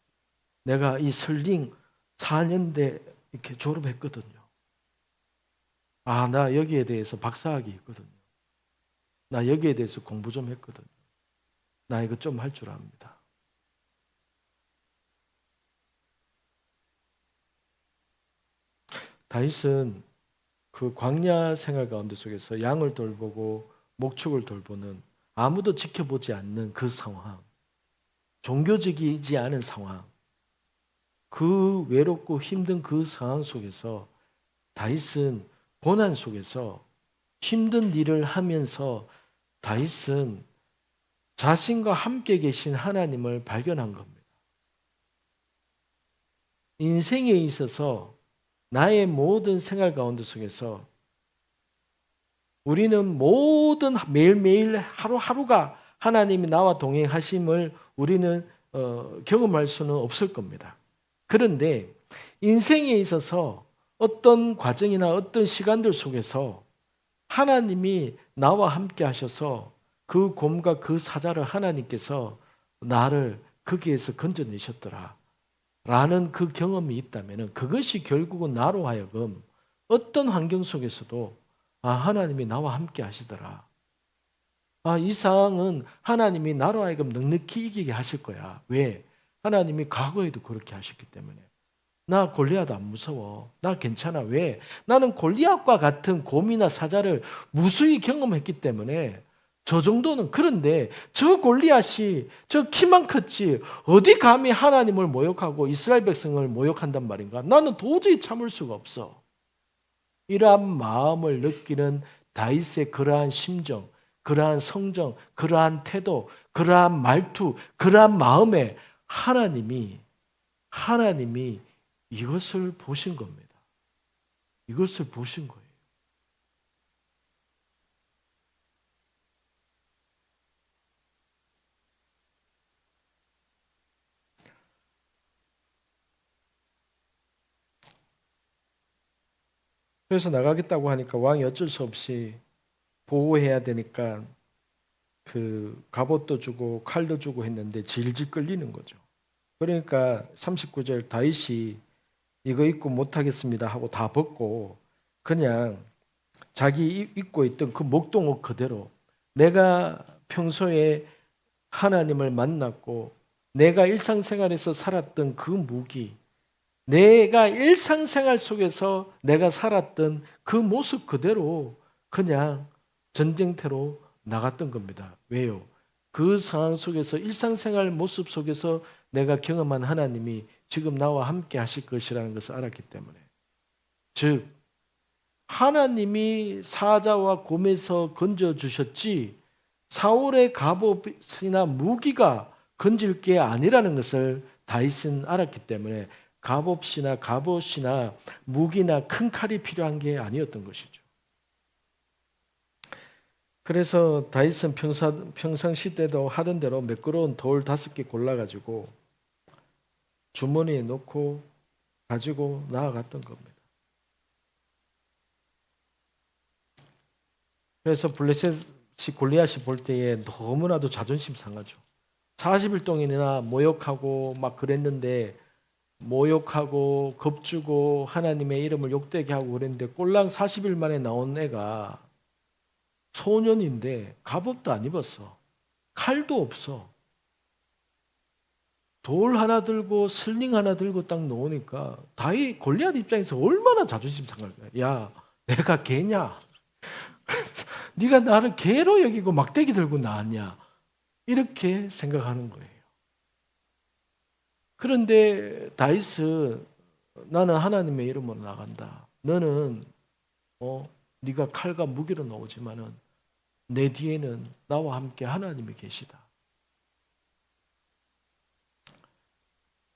내가 이 설링 4년대 이렇게 졸업했거든요. 나 여기에 대해서 박사학위 있거든요. 나 여기에 대해서 공부 좀 했거든요. 나 이거 좀 할 줄 압니다. 다윗은 그 광야 생활 가운데 속에서 양을 돌보고 목축을 돌보는 아무도 지켜보지 않는 그 상황, 종교적이지 않은 상황, 그 외롭고 힘든 그 상황 속에서 다윗은 고난 속에서 힘든 일을 하면서 다윗은 자신과 함께 계신 하나님을 발견한 겁니다. 인생에 있어서 나의 모든 생활 가운데 속에서 우리는 모든 매일매일 하루하루가 하나님이 나와 동행하심을 우리는 경험할 수는 없을 겁니다. 그런데 인생에 있어서 어떤 과정이나 어떤 시간들 속에서 하나님이 나와 함께 하셔서 그 곰과 그 사자를 하나님께서 나를 거기에서 건져내셨더라. 라는 그 경험이 있다면 그것이 결국은 나로 하여금 어떤 환경 속에서도 하나님이 나와 함께 하시더라. 이 상황은 하나님이 나로 하여금 넉넉히 이기게 하실 거야. 왜? 하나님이 과거에도 그렇게 하셨기 때문에. 나 골리앗 안 무서워. 나 괜찮아. 왜? 나는 골리앗과 같은 곰이나 사자를 무수히 경험했기 때문에 저 정도는 그런데 저 골리앗이 저 키만 컸지 어디 감히 하나님을 모욕하고 이스라엘 백성을 모욕한단 말인가? 나는 도저히 참을 수가 없어. 이러한 마음을 느끼는 다윗의 그러한 심정, 그러한 성정, 그러한 태도, 그러한 말투, 그러한 마음에 하나님이 이것을 보신 겁니다. 이것을 보신 거예요. 그래서 나가겠다고 하니까 왕이 어쩔 수 없이 보호해야 되니까 그 갑옷도 주고 칼도 주고 했는데 질질 끌리는 거죠. 그러니까 39절 다윗이 이거 입고 못하겠습니다 하고 다 벗고 그냥 자기 입고 있던 그 목동옷 그대로 내가 평소에 하나님을 만났고 내가 일상생활에서 살았던 그 무기, 내가 일상생활 속에서 내가 살았던 그 모습 그대로 그냥 전쟁터로 나갔던 겁니다. 왜요? 그 상황 속에서 일상생활 모습 속에서 내가 경험한 하나님이 지금 나와 함께 하실 것이라는 것을 알았기 때문에, 즉 하나님이 사자와 곰에서 건져주셨지 사울의 갑옷이나 무기가 건질 게 아니라는 것을 다윗은 알았기 때문에 갑옷이나 무기나 큰 칼이 필요한 게 아니었던 것이죠. 그래서 다윗은 평상시 때도 하던 대로 매끄러운 돌 5개 골라가지고 주머니에 넣고 가지고 나아갔던 겁니다. 그래서 블레셋이 골리앗이 볼 때에 너무나도 자존심 상하죠. 40일 동안이나 모욕하고 막 그랬는데, 모욕하고 겁주고 하나님의 이름을 욕되게 하고 그랬는데 꼴랑 40일 만에 나온 애가 소년인데 갑옷도 안 입었어. 칼도 없어. 돌 하나 들고 슬링 하나 들고 딱 놓으니까 다윗 골리앗 입장에서 얼마나 자존심 상할까. 야, 내가 개냐? 네가 나를 개로 여기고 막대기 들고 나왔냐? 이렇게 생각하는 거예요. 그런데 다윗은 나는 하나님의 이름으로 나간다. 너는 네가 칼과 무기로 나오지만은 내 뒤에는 나와 함께 하나님이 계시다.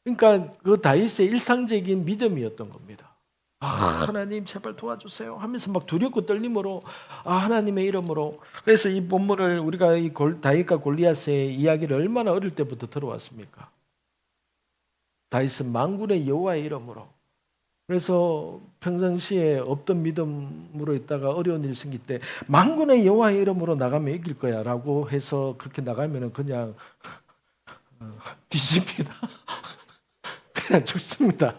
그러니까 그 다윗의 일상적인 믿음이었던 겁니다. 하나님 제발 도와주세요 하면서 막 두렵고 떨림으로 하나님의 이름으로. 그래서 이 본문을 우리가 이 다윗과 골리앗의 이야기를 얼마나 어릴 때부터 들어왔습니까? 다윗은 만군의 여호와의 이름으로. 그래서 평상시에 없던 믿음으로 있다가 어려운 일 생길 때 만군의 여호와의 이름으로 나가면 이길 거야 라고 해서 그렇게 나가면 그냥 뒤집니다. 그냥 죽습니다.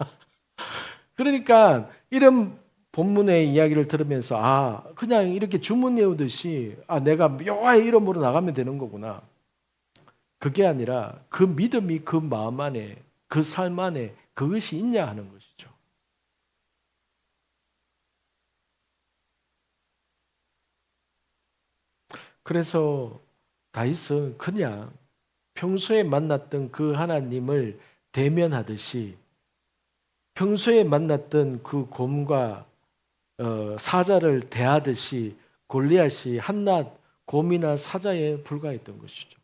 그러니까 이런 본문의 이야기를 들으면서 그냥 이렇게 주문 외우듯이 내가 여호와의 이름으로 나가면 되는 거구나. 그게 아니라 그 믿음이 그 마음 안에, 그 삶 안에 그것이 있냐 하는 것이죠. 그래서 다윗은 그냥 평소에 만났던 그 하나님을 대면하듯이 평소에 만났던 그 곰과 사자를 대하듯이 골리앗이 한낱 곰이나 사자에 불과했던 것이죠.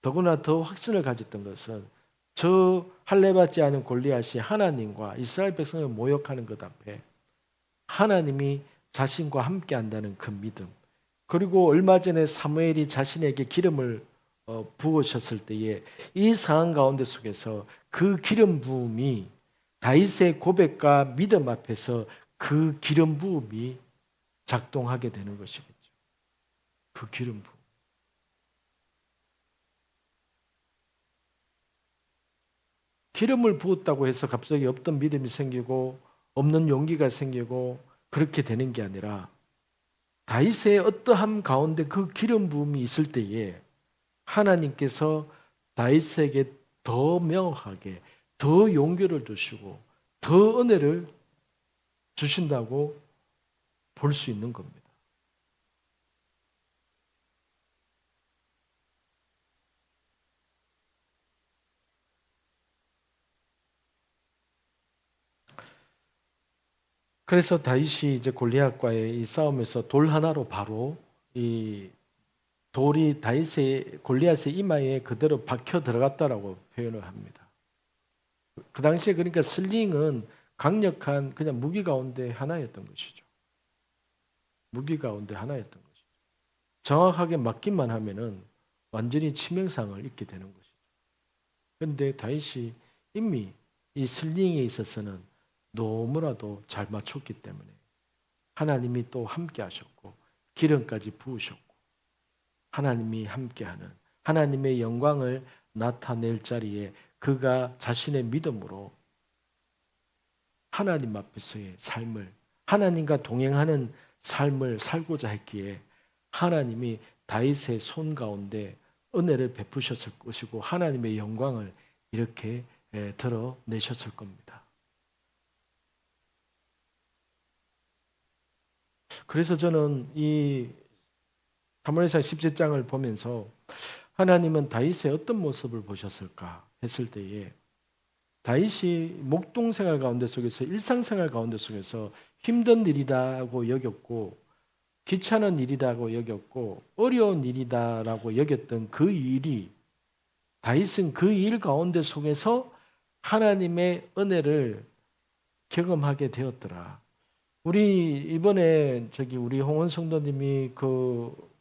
더구나 더 확신을 가졌던 것은 저 할례받지 않은 골리앗이 하나님과 이스라엘 백성을 모욕하는 것 앞에 하나님이 자신과 함께 한다는 그 믿음. 그리고 얼마 전에 사무엘이 자신에게 기름을 부으셨을 때에 이 상황 가운데 속에서 그 기름 부음이 다윗의 고백과 믿음 앞에서 그 기름 부음이 작동하게 되는 것이겠죠. 그 기름 부음. 기름을 부었다고 해서 갑자기 없던 믿음이 생기고 없는 용기가 생기고 그렇게 되는 게 아니라 다윗의 어떠함 가운데 그 기름 부음이 있을 때에 하나님께서 다윗에게 더 명확하게 더 용기를 주시고 더 은혜를 주신다고 볼 수 있는 겁니다. 그래서 다윗이 이제 골리앗과의 이 싸움에서 돌 하나로 바로 이 돌이 다윗의 골리앗의 이마에 그대로 박혀 들어갔다라고 표현을 합니다. 그 당시에 그러니까 슬링은 강력한 그냥 무기 가운데 하나였던 것이죠. 무기 가운데 하나였던 것이죠. 정확하게 맞기만 하면은 완전히 치명상을 입게 되는 것이죠. 그런데 다윗이 이미 이 슬링에 있어서는 너무나도 잘 맞췄기 때문에 하나님이 또 함께 하셨고 기름까지 부으셨고 하나님이 함께하는 하나님의 영광을 나타낼 자리에 그가 자신의 믿음으로 하나님 앞에서의 삶을 하나님과 동행하는 삶을 살고자 했기에 하나님이 다윗의 손 가운데 은혜를 베푸셨을 것이고 하나님의 영광을 이렇게 드러내셨을 겁니다. 그래서 저는 이 사무엘상 17장을 보면서 하나님은 다윗의 어떤 모습을 보셨을까 했을 때에 다윗이 목동생활 가운데 속에서 일상생활 가운데 속에서 힘든 일이라고 여겼고 귀찮은 일이라고 여겼고 어려운 일이다라고 여겼던 그 일이 다윗은 그 일 가운데 속에서 하나님의 은혜를 경험하게 되었더라. 우리 이번에 우리 홍원 성도님이 그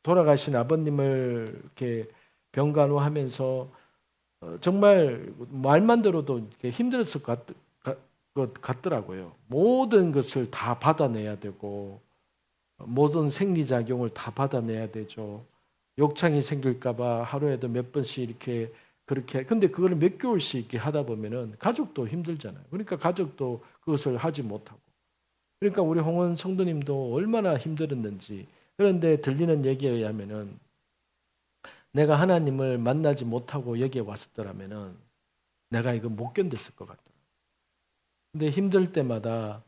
돌아가신 아버님을 이렇게 병간호하면서 정말 말만 들어도 힘들었을 것 같더라고요. 모든 것을 다 받아내야 되고 모든 생리작용을 다 받아내야 되죠. 욕창이 생길까봐 하루에도 몇 번씩 이렇게 그렇게 근데 그걸 몇 개월씩 이렇게 하다 보면은 가족도 힘들잖아요. 그러니까 가족도 그것을 하지 못하고 그러니까 우리 홍원 성도님도 얼마나 힘들었는지 그런데 들리는 얘기에 의하면은 내가 하나님을 만나지 못하고 여기에 왔었더라면은 내가 이거 못 견뎠을 것 같다. 근데 힘들 때마다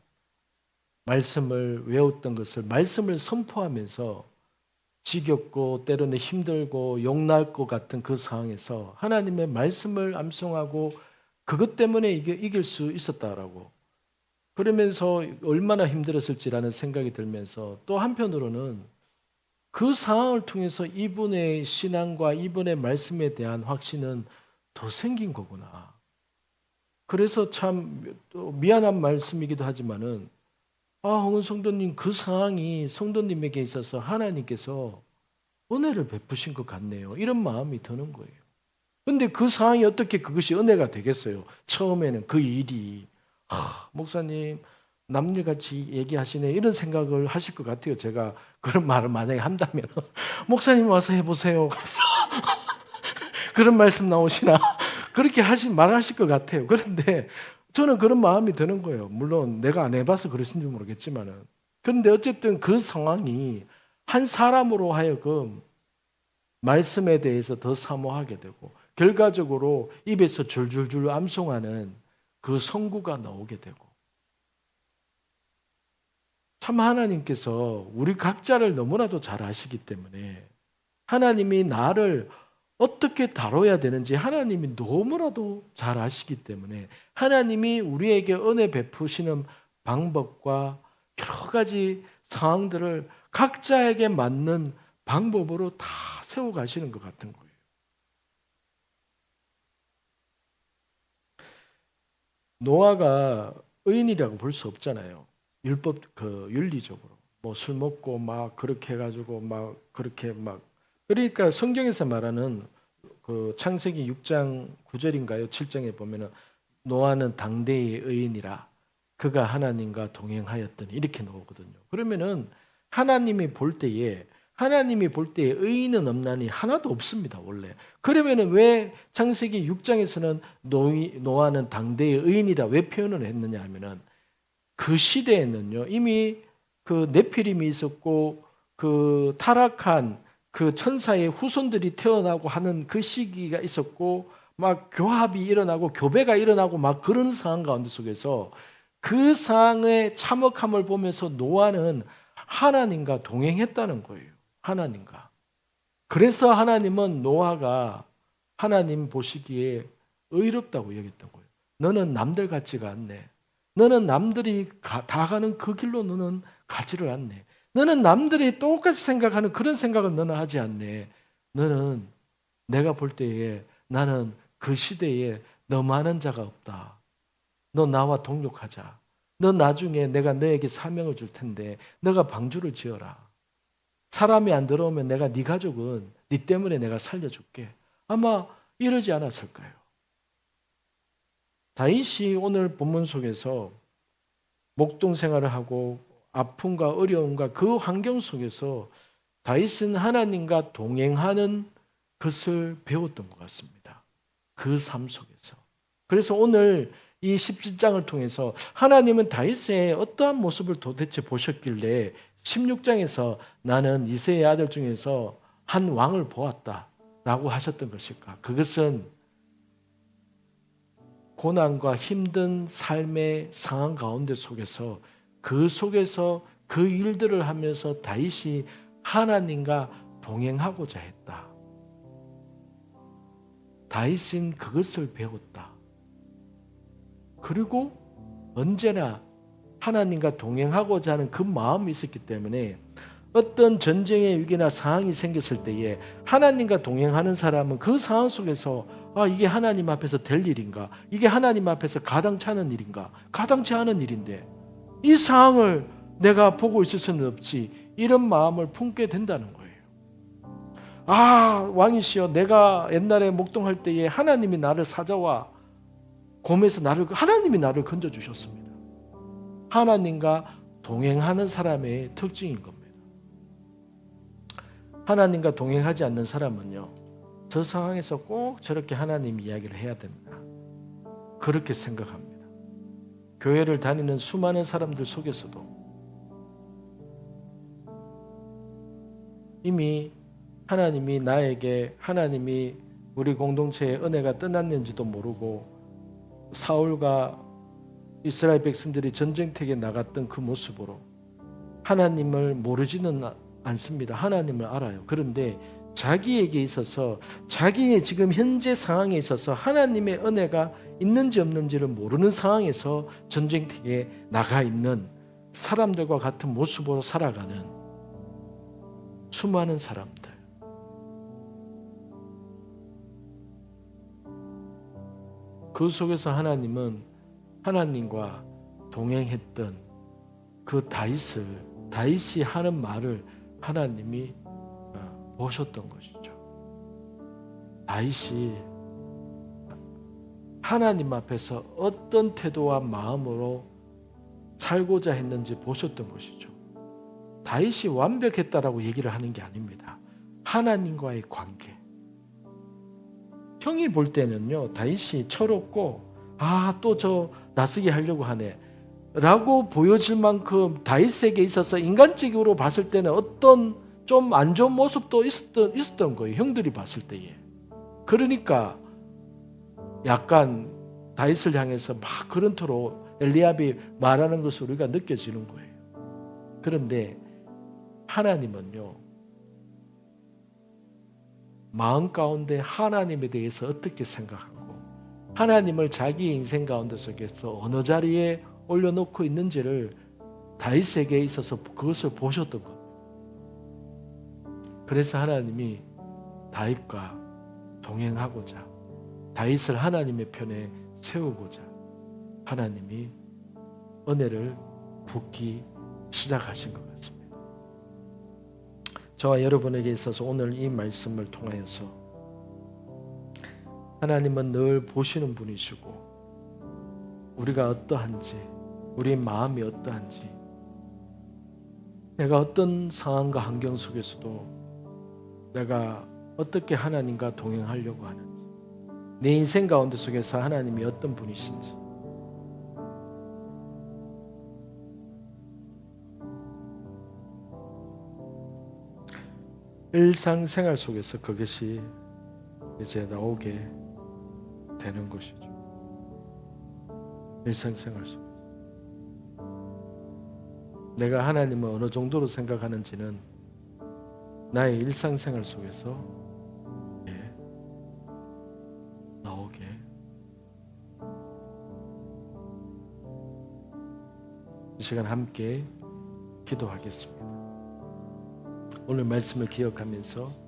말씀을 외웠던 것을 말씀을 선포하면서 지겹고 때로는 힘들고 욕날 것 같은 그 상황에서 하나님의 말씀을 암송하고 그것 때문에 이길 수 있었다라고 그러면서 얼마나 힘들었을지라는 생각이 들면서 또 한편으로는 그 상황을 통해서 이분의 신앙과 이분의 말씀에 대한 확신은 더 생긴 거구나. 그래서 참 미안한 말씀이기도 하지만은 홍은 성도님 그 상황이 성도님에게 있어서 하나님께서 은혜를 베푸신 것 같네요. 이런 마음이 드는 거예요. 근데 그 상황이 어떻게 그것이 은혜가 되겠어요? 처음에는 그 일이 목사님 남일같이 얘기하시네 이런 생각을 하실 것 같아요. 제가 그런 말을 만약에 한다면 목사님 와서 해보세요. 그런 말씀 나오시나 그렇게 말하실 것 같아요. 그런데 저는 그런 마음이 드는 거예요. 물론 내가 안 해봐서 그러신지 모르겠지만은 그런데 어쨌든 그 상황이 한 사람으로 하여금 말씀에 대해서 더 사모하게 되고 결과적으로 입에서 줄줄줄 암송하는 그 성구가 나오게 되고 참 하나님께서 우리 각자를 너무나도 잘 아시기 때문에 하나님이 나를 어떻게 다뤄야 되는지 하나님이 너무나도 잘 아시기 때문에 하나님이 우리에게 은혜 베푸시는 방법과 여러 가지 상황들을 각자에게 맞는 방법으로 다 세워 가시는 것 같은 거예요. 노아가 의인이라고 볼 수 없잖아요. 윤리적으로 뭐 술 먹고 막 그렇게 해가지고 막 그렇게 막 그러니까 성경에서 말하는 그 창세기 6장 9절인가요? 7장에 보면은 노아는 당대의 의인이라 그가 하나님과 동행하였더니 이렇게 나오거든요. 그러면은 하나님이 볼 때에 의인은 없나니 하나도 없습니다, 원래. 그러면은 왜 창세기 6장에서는 노아는 당대의 의인이다 왜 표현을 했느냐 하면은 그 시대에는요, 이미 그 네피림이 있었고 그 타락한 그 천사의 후손들이 태어나고 하는 그 시기가 있었고 막 교합이 일어나고 교배가 일어나고 막 그런 상황 가운데 속에서 그 상황의 참혹함을 보면서 노아는 하나님과 동행했다는 거예요. 하나님과. 그래서 하나님은 노아가 하나님 보시기에 의롭다고 여겼던 거예요. 너는 남들 같지가 않네. 너는 남들이 다 가는 그 길로 너는 가지를 않네. 너는 남들이 똑같이 생각하는 그런 생각을 너는 하지 않네. 너는 내가 볼 때에 나는 그 시대에 너만한 자가 없다. 너 나와 동력하자. 너 나중에 내가 너에게 사명을 줄 텐데 너가 방주를 지어라. 사람이 안 들어오면 내가 네 가족은 네 때문에 내가 살려줄게. 아마 이러지 않았을까요? 다윗이 오늘 본문 속에서 목동 생활을 하고 아픔과 어려움과 그 환경 속에서 다윗은 하나님과 동행하는 것을 배웠던 것 같습니다. 그 삶 속에서. 그래서 오늘 이 17장을 통해서 하나님은 다윗의 어떠한 모습을 도대체 보셨길래 16장에서 나는 이새의 아들 중에서 한 왕을 보았다라고 하셨던 것일까? 그것은 고난과 힘든 삶의 상황 가운데 속에서 그 속에서 그 일들을 하면서 다윗이 하나님과 동행하고자 했다. 다윗은 그것을 배웠다. 그리고 언제나 하나님과 동행하고자 하는 그 마음이 있었기 때문에 어떤 전쟁의 위기나 상황이 생겼을 때에 하나님과 동행하는 사람은 그 상황 속에서 이게 하나님 앞에서 될 일인가? 이게 하나님 앞에서 가당치 않은 일인가? 가당치 않은 일인데 이 상황을 내가 보고 있을 수는 없지. 이런 마음을 품게 된다는 거예요. 왕이시여, 내가 옛날에 목동할 때에 하나님이 나를 사자와 곰에서 하나님이 나를 건져주셨습니다. 하나님과 동행하는 사람의 특징인 겁니다. 하나님과 동행하지 않는 사람은요, 저 상황에서 꼭 저렇게 하나님 이야기를 해야 된다. 그렇게 생각합니다. 교회를 다니는 수많은 사람들 속에서도 이미 하나님이 하나님이 우리 공동체의 은혜가 떠났는지도 모르고 사울과 이스라엘 백성들이 전쟁터에 나갔던 그 모습으로 하나님을 모르지는 않습니다. 하나님을 알아요. 그런데 자기에게 있어서 자기의 지금 현재 상황에 있어서 하나님의 은혜가 있는지 없는지를 모르는 상황에서 전쟁터에 나가 있는 사람들과 같은 모습으로 살아가는 수많은 사람들. 그 속에서 하나님은 하나님과 동행했던 그 다윗이 하는 말을 하나님이 보셨던 것이죠. 다윗이 하나님 앞에서 어떤 태도와 마음으로 살고자 했는지 보셨던 것이죠. 다윗이 완벽했다라고 얘기를 하는 게 아닙니다. 하나님과의 관계. 형이 볼 때는요, 다윗이 철없고 또 저 나서게 하려고 하네 라고 보여질 만큼 다윗에게 있어서 인간적으로 봤을 때는 어떤 좀 안 좋은 모습도 있었던 거예요. 형들이 봤을 때에. 그러니까 약간 다윗을 향해서 막 그런토로 엘리압이 말하는 것을 우리가 느껴지는 거예요. 그런데 하나님은요, 마음 가운데 하나님에 대해서 어떻게 생각하고 하나님을 자기의 인생 가운데 속에서 어느 자리에 올려놓고 있는지를 다윗에게 있어서 그것을 보셨던 것. 그래서 하나님이 다윗과 동행하고자 다윗을 하나님의 편에 세우고자 하나님이 은혜를 붓기 시작하신 것 같습니다. 저와 여러분에게 있어서 오늘 이 말씀을 통하여서 하나님은 늘 보시는 분이시고 우리가 어떠한지, 우리의 마음이 어떠한지, 내가 어떤 상황과 환경 속에서도 내가 어떻게 하나님과 동행하려고 하는지, 내 인생 가운데 속에서 하나님이 어떤 분이신지, 일상생활 속에서 그것이 이제 나오게 되는 것이죠. 일상생활 속에서 내가 하나님을 어느 정도로 생각하는지는 나의 일상생활 속에서 나오게. 이 시간 함께 기도하겠습니다. 오늘 말씀을 기억하면서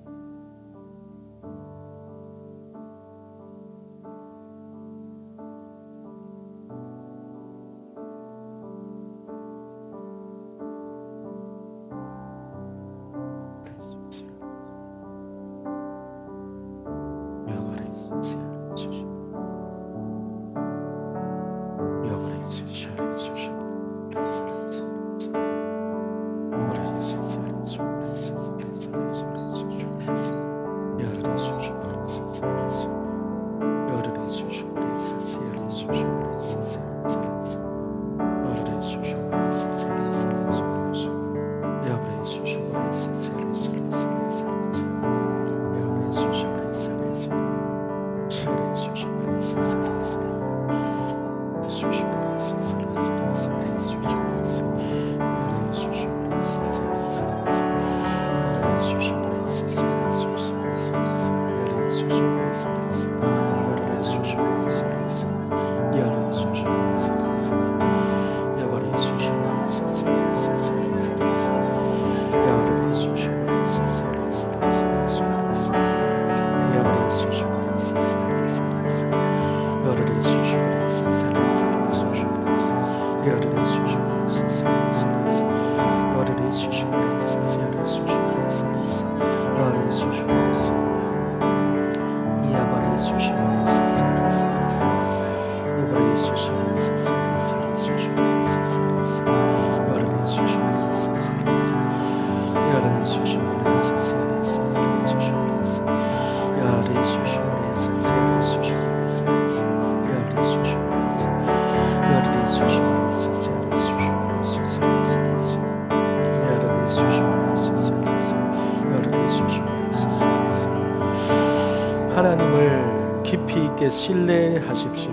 하나님을 깊이 있게 신뢰하십시오.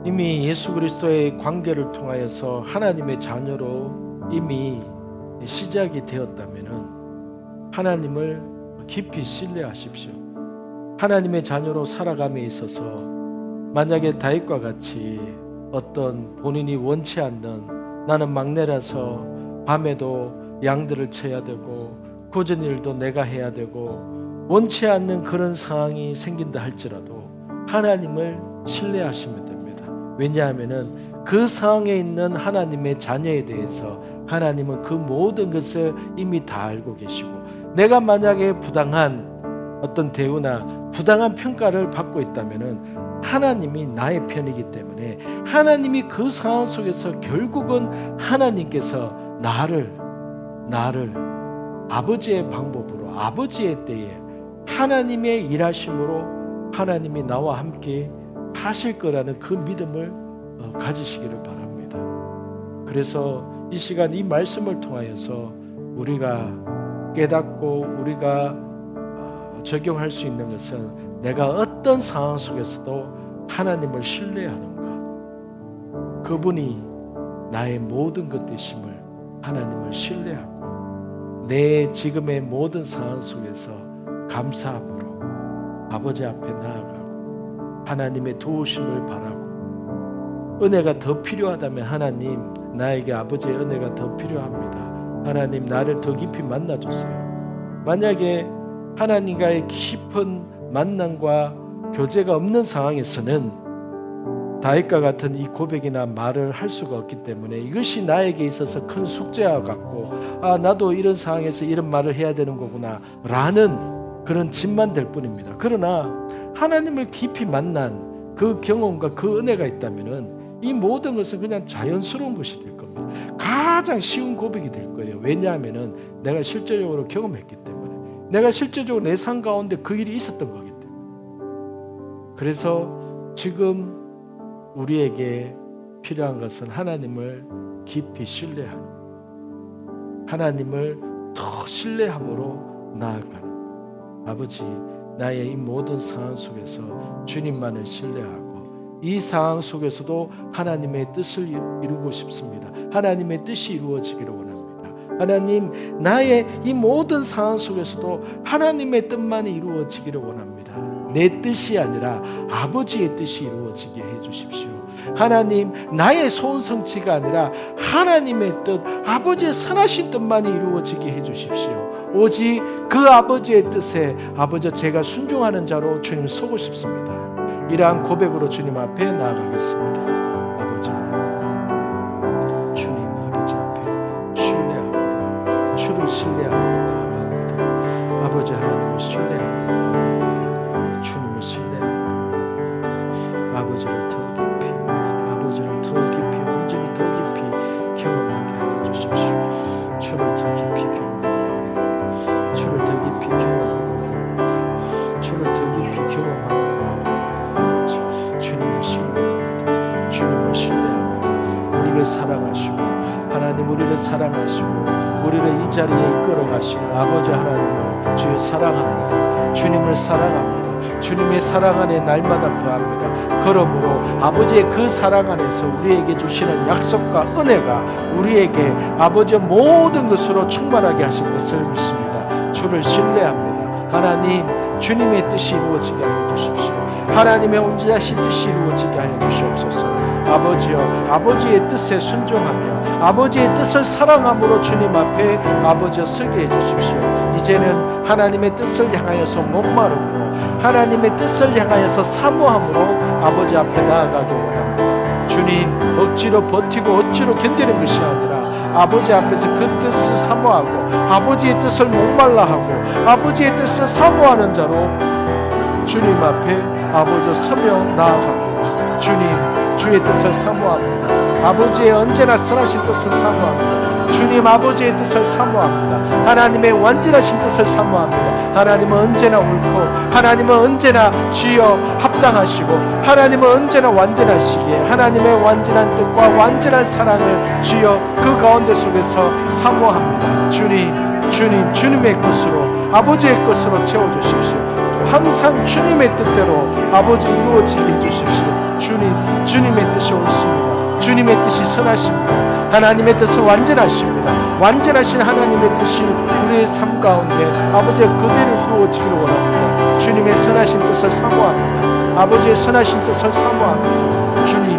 이미 예수 그리스도의 관계를 통하여서 하나님의 자녀로 이미 시작이 되었다면 하나님을 깊이 신뢰하십시오. 하나님의 자녀로 살아감에 있어서 만약에 다윗과 같이 어떤 본인이 원치 않는, 나는 막내라서 밤에도 양들을 쳐야 되고 굳은 일도 내가 해야 되고 원치 않는 그런 상황이 생긴다 할지라도 하나님을 신뢰하시면 됩니다. 왜냐하면 그 상황에 있는 하나님의 자녀에 대해서 하나님은 그 모든 것을 이미 다 알고 계시고, 내가 만약에 부당한 어떤 대우나 부당한 평가를 받고 있다면 하나님이 나의 편이기 때문에 하나님이 그 상황 속에서 결국은 하나님께서 나를 아버지의 방법으로, 아버지의 때에 하나님의 일하심으로 하나님이 나와 함께 하실 거라는 그 믿음을 가지시기를 바랍니다. 그래서 이 시간 이 말씀을 통하여서 우리가 깨닫고 우리가 적용할 수 있는 것은, 내가 어떤 상황 속에서도 하나님을 신뢰하는 것, 그분이 나의 모든 것 되심을 하나님을 신뢰하고 내 지금의 모든 상황 속에서 감사함으로 아버지 앞에 나아가고 하나님의 도우심을 바라고, 은혜가 더 필요하다면 하나님, 나에게 아버지의 은혜가 더 필요합니다. 하나님, 나를 더 깊이 만나주세요. 만약에 하나님과의 깊은 만남과 교제가 없는 상황에서는 다윗과 같은 이 고백이나 말을 할 수가 없기 때문에 이것이 나에게 있어서 큰 숙제와 같고, 나도 이런 상황에서 이런 말을 해야 되는 거구나 라는 그런 짐만 될 뿐입니다. 그러나 하나님을 깊이 만난 그 경험과 그 은혜가 있다면 이 모든 것은 그냥 자연스러운 것이 될 겁니다. 가장 쉬운 고백이 될 거예요. 왜냐하면 내가 실제적으로 경험했기 때문에, 내가 실제적으로 내 삶 가운데 그 일이 있었던 거기 때문에. 그래서 지금 우리에게 필요한 것은 하나님을 깊이 신뢰하는, 하나님을 더 신뢰함으로 나아가는, 아버지, 나의 이 모든 상황 속에서 주님만을 신뢰하고 이 상황 속에서도 하나님의 뜻을 이루고 싶습니다. 하나님의 뜻이 이루어지기를 원합니다. 하나님, 나의 이 모든 상황 속에서도 하나님의 뜻만이 이루어지기를 원합니다. 내 뜻이 아니라 아버지의 뜻이 이루어지게 해주십시오. 하나님, 나의 소원성취가 아니라 하나님의 뜻, 아버지의 선하신 뜻만이 이루어지게 해주십시오. 오직 그 아버지의 뜻에 아버지, 제가 순종하는 자로 주님 서고 싶습니다. 이러한 고백으로 주님 앞에 나아가겠습니다. 아버지, 주님 아버지 앞에 신뢰하고 주를 신뢰하고 나아갑니다. 아버지 하나님을 신뢰하고 나아갑니다. 주님을 신뢰하고 아버지를 더 깊이, 아버지를 더 깊이, 온전히 더 깊이 경험하게 해주십시오. 주를 더 깊이 경험하고, 주를 더 깊이 경험하고, 주를 더 깊이 경험하고, 우리를 사랑하시고 우리를 이 자리에 이끌어 가시는 아버지 하나님을 주여 사랑합니다. 주님을 사랑합니다. 주님의 사랑 안에 날마다 거합니다. 그러므로 아버지의 그 사랑 안에서 우리에게 주시는 약속과 은혜가 우리에게 아버지의 모든 것으로 충만하게 하실 것을 믿습니다. 주를 신뢰합니다. 하나님, 주님의 뜻이 이루어지게 하여 주십시오. 하나님의 온전하신 뜻이 이루어지게 하여 주시옵소서. 아버지여, 아버지의 뜻에 순종하며 아버지의 뜻을 사랑함으로 주님 앞에 아버지여 서게 해주십시오. 이제는 하나님의 뜻을 향하여서 목마름으로 하나님의 뜻을 향하여서 사모함으로 아버지 앞에 나아가기 원합니다. 주님, 억지로 버티고 억지로 견디는 것이 아니라 아버지 앞에서 그 뜻을 사모하고 아버지의 뜻을 목말라하고 아버지의 뜻을 사모하는 자로 주님 앞에 아버지 서며 나아갑니다. 주님, 주의 뜻을 사모합니다. 아버지의 언제나 선하신 뜻을 사모합니다. 주님, 아버지의 뜻을 사모합니다. 하나님의 완전하신 뜻을 사모합니다. 하나님은 언제나 옳고 하나님은 언제나 주여 합당하시고 하나님은 언제나 완전하시기에 하나님의 완전한 뜻과 완전한 사랑을 주여 그 가운데 속에서 사모합니다. 주님, 주님의 것으로 아버지의 것으로 채워주십시오. 항상 주님의 뜻대로 아버지 이루어지게 해주십시오. 주님의 뜻이 옳습니다. 주님의 뜻이 선하십니다. 하나님의 뜻은 완전하십니다. 완전하신 하나님의 뜻이 우리의 삶 가운데 아버지의 그대로 이루어지기를 원합니다. 주님의 선하신 뜻을 사모합니다. 아버지의 선하신 뜻을 사모합니다. 주님,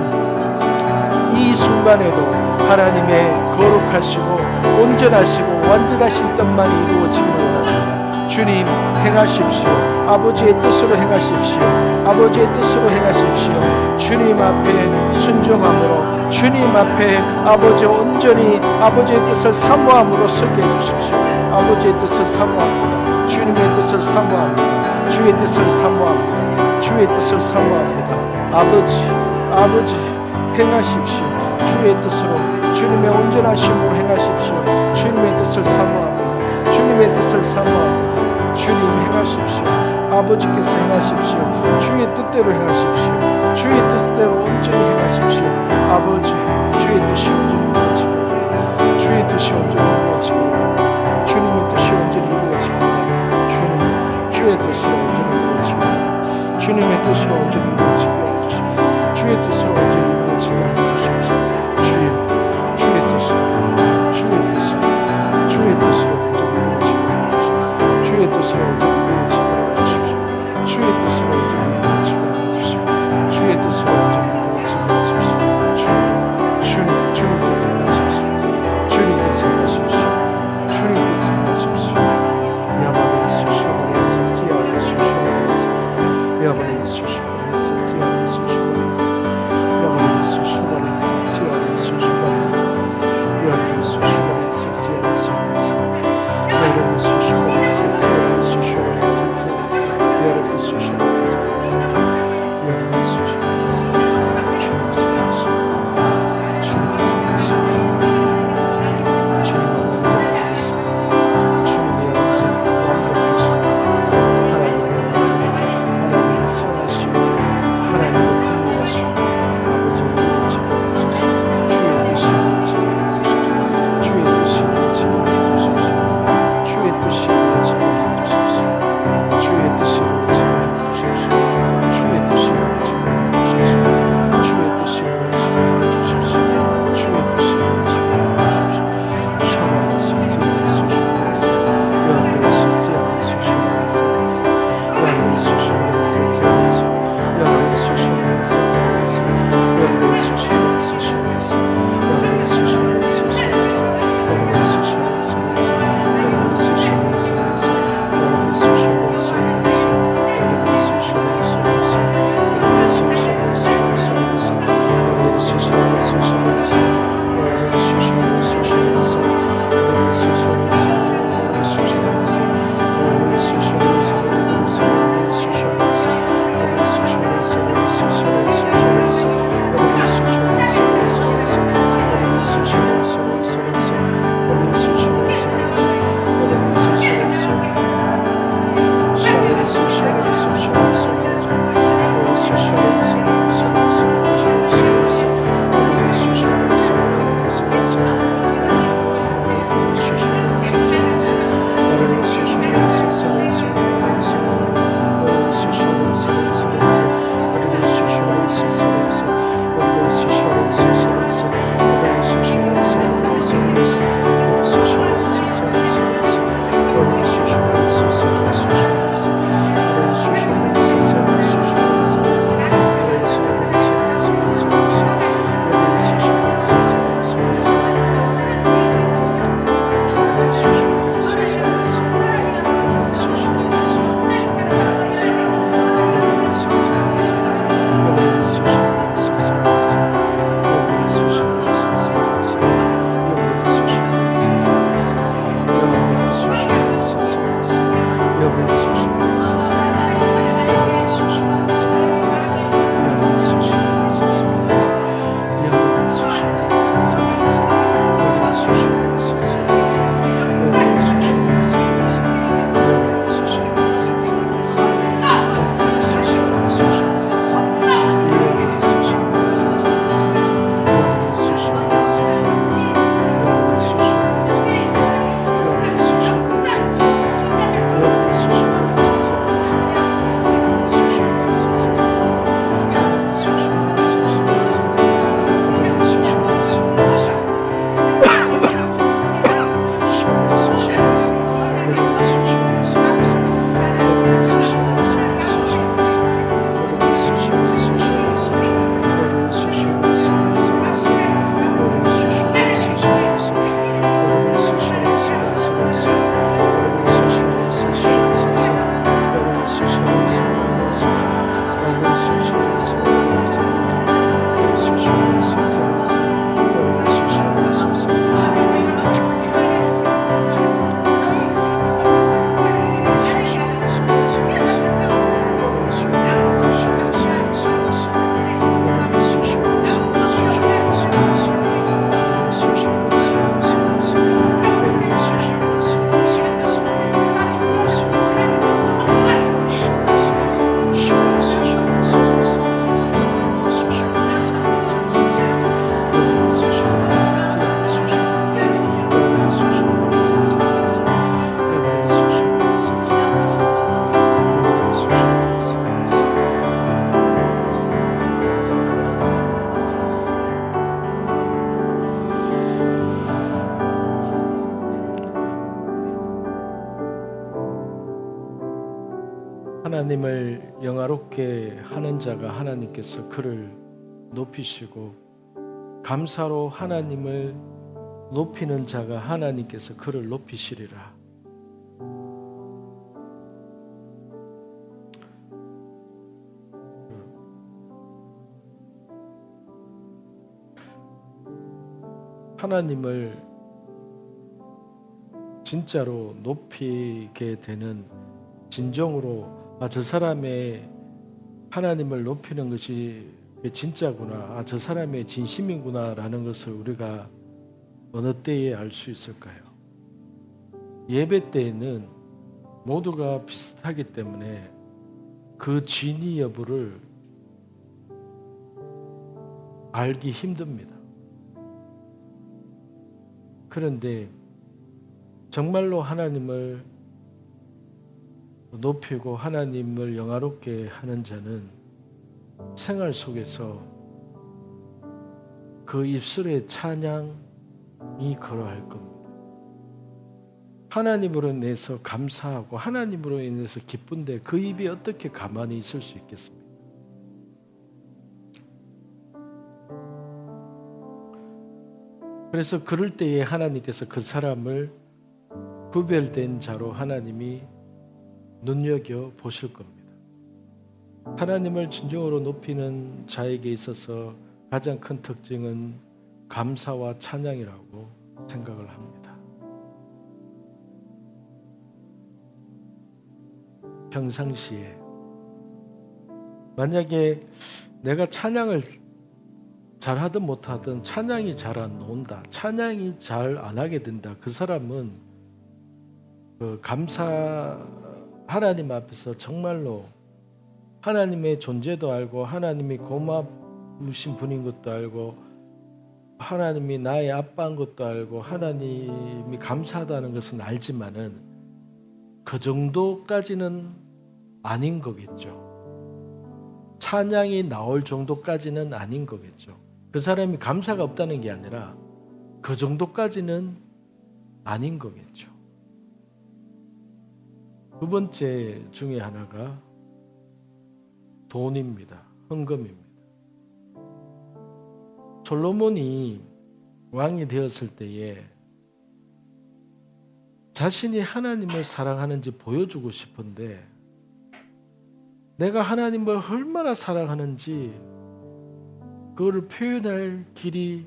이 순간에도 하나님의 거룩하시고 온전하시고 완전하신 뜻만이 이루어지기를 원합니다. 주님, 행하십시오. 아버지의 뜻으로 행하십시오. 아버지의 뜻으로 행하십시오. 주님 앞에 순종함으로 주님 앞에 아버지 온전히 아버지의 뜻을 사모함으로 서게 해주십시오. 아버지의 뜻을 사모합니다. 주님의 뜻을 사모합니다. 주의 뜻을 사모합니다. 주의 뜻을 사모합니다. 아버지 행하십시오. 주의 뜻으로 주님의 온전하심으로 행하십시오. 주님의 뜻을 사모합니다. 주님의 뜻을 사모합니다. 주님 행하십시오. 아버지께서 행하십시오. 주의 뜻대로 행하십시오. 주의 뜻대로 온전히 행하십시오. 아버지, 주의 뜻이 온전히 이루어지고 주의 뜻이 온전히 이루어지고 주님의 뜻이 온전히 이루어지고 주의 뜻으로 온전히 이루어지고 주님의 뜻으로 온전히 이루어지게 해주십시오. 주의 뜻으로 온전히 이루어지게 해주십시오. 주의 뜻으로 주의 뜻으로 주의 뜻으로 온전히 이루어지게 해주십시오. 주의 뜻으로 온전히 이루어지게 해주십시오. 주의 뜻으로 온전히 이루어지게 해주십시오. 주의 뜻으로 온전히 이루어지게 해주십시오. 주님 뜻을 하십시오. 주님 뜻을 하십시오. 주님 뜻을 하십시오. 야바리 수시오바리스 시아리 수시오바리스 야바리 수시오바리스 시아리 수시오바리스 야바리 수시오바리스 시아리 수시오바리스 야바리 수시오바리스 시아리 수시오바리스 야바리 수시오바리스 시아리 수시오바리스 야바리 수시오바리스 야바리 수시오바리스 하나님을 영화롭게 하는 자가 하나님께서 그를 높이시고 감사로 하나님을 높이는 자가 하나님께서 그를 높이시리라. 하나님을 진짜로 높이게 되는 진정으로 저 사람의 하나님을 높이는 것이 진짜구나, 저 사람의 진심이구나 라는 것을 우리가 어느 때에 알 수 있을까요? 예배 때에는 모두가 비슷하기 때문에 그 진위 여부를 알기 힘듭니다. 그런데 정말로 하나님을 높이고 하나님을 영화롭게 하는 자는 생활 속에서 그 입술의 찬양이 걸어할 겁니다. 하나님으로 인해서 감사하고 하나님으로 인해서 기쁜데 그 입이 어떻게 가만히 있을 수 있겠습니까? 그래서 그럴 때에 하나님께서 그 사람을 구별된 자로 하나님이 눈여겨 보실 겁니다. 하나님을 진정으로 높이는 자에게 있어서 가장 큰 특징은 감사와 찬양이라고 생각을 합니다. 평상시에 만약에 내가 찬양을 잘하든 못하든 찬양이 잘 안 나온다, 찬양이 잘 안 하게 된다, 그 사람은 하나님 앞에서 정말로 하나님의 존재도 알고 하나님이 고마우신 분인 것도 알고 하나님이 나의 아빠인 것도 알고 하나님이 감사하다는 것은 알지만은 그 정도까지는 아닌 거겠죠. 찬양이 나올 정도까지는 아닌 거겠죠. 그 사람이 감사가 없다는 게 아니라 그 정도까지는 아닌 거겠죠. 두 번째 중에 하나가 돈입니다. 헌금입니다. 솔로몬이 왕이 되었을 때에 자신이 하나님을 사랑하는지 보여주고 싶은데 내가 하나님을 얼마나 사랑하는지 그거를 표현할 길이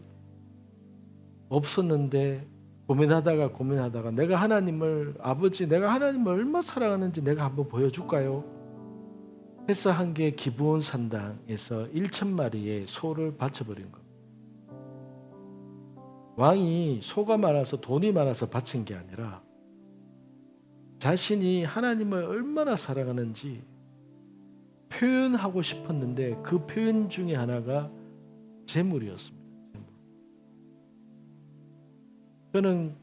없었는데 고민하다가 내가 하나님을 아버지 내가 하나님을 얼마나 사랑하는지 내가 한번 보여줄까요? 해서 한 게 기브온 산당에서 1,000마리의 소를 바쳐버린 겁니다. 왕이 소가 많아서 돈이 많아서 바친 게 아니라 자신이 하나님을 얼마나 사랑하는지 표현하고 싶었는데 그 표현 중에 하나가 재물이었습니다. 저는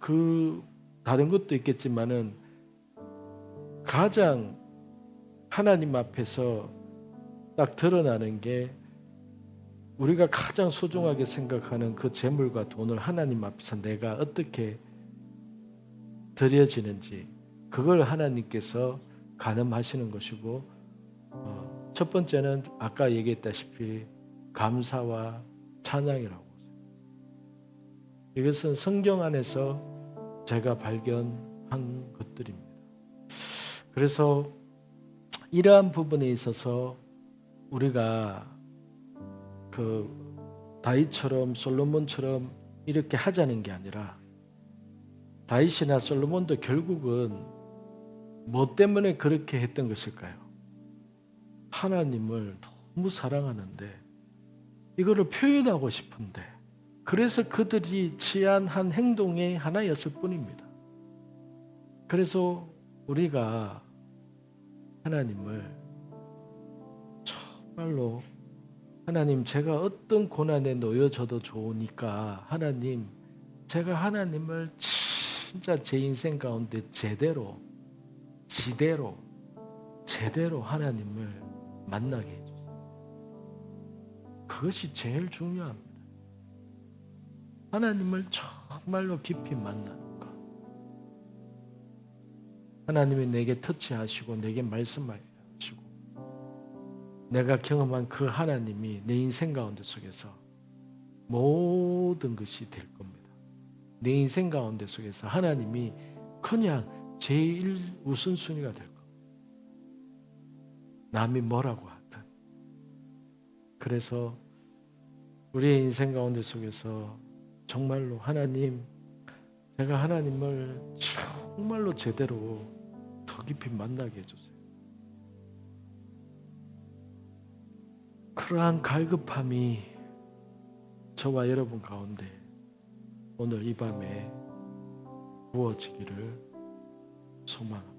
다른 것도 있겠지만은 가장 하나님 앞에서 딱 드러나는 게 우리가 가장 소중하게 생각하는 그 재물과 돈을 하나님 앞에서 내가 어떻게 드려지는지 그걸 하나님께서 가늠하시는 것이고 첫 번째는 아까 얘기했다시피 감사와 찬양이라고. 이것은 성경 안에서 제가 발견한 것들입니다. 그래서 이러한 부분에 있어서 우리가 다윗처럼 솔로몬처럼 이렇게 하자는 게 아니라 다윗이나 솔로몬도 결국은 뭐 때문에 그렇게 했던 것일까요? 하나님을 너무 사랑하는데 이거를 표현하고 싶은데 그래서 그들이 취한 한 행동의 하나였을 뿐입니다. 그래서 우리가 하나님을 정말로 하나님 제가 어떤 고난에 놓여져도 좋으니까 하나님 제가 하나님을 진짜 제 인생 가운데 제대로 하나님을 만나게 해주세요. 그것이 제일 중요합니다. 하나님을 정말로 깊이 만나는 것. 하나님이 내게 터치하시고 내게 말씀하시고 내가 경험한 그 하나님이 내 인생 가운데 속에서 모든 것이 될 겁니다. 내 인생 가운데 속에서 하나님이 그냥 제일 우선순위가 될 겁니다. 남이 뭐라고 하든. 그래서 우리의 인생 가운데 속에서 정말로 하나님, 제가 하나님을 정말로 제대로 더 깊이 만나게 해주세요. 그러한 갈급함이 저와 여러분 가운데 오늘 이 밤에 부어지기를 소망합니다.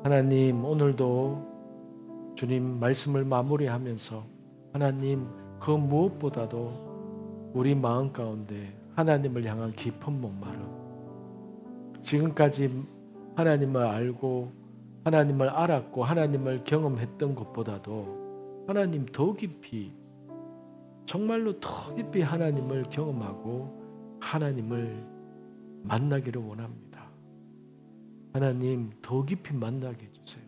하나님, 오늘도 주님 말씀을 마무리하면서 하나님 그 무엇보다도 우리 마음 가운데 하나님을 향한 깊은 목마름, 지금까지 하나님을 알고 하나님을 알았고 하나님을 경험했던 것보다도 하나님 더 깊이, 정말로 더 깊이 하나님을 경험하고 하나님을 만나기를 원합니다. 하나님 더 깊이 만나게 해주세요.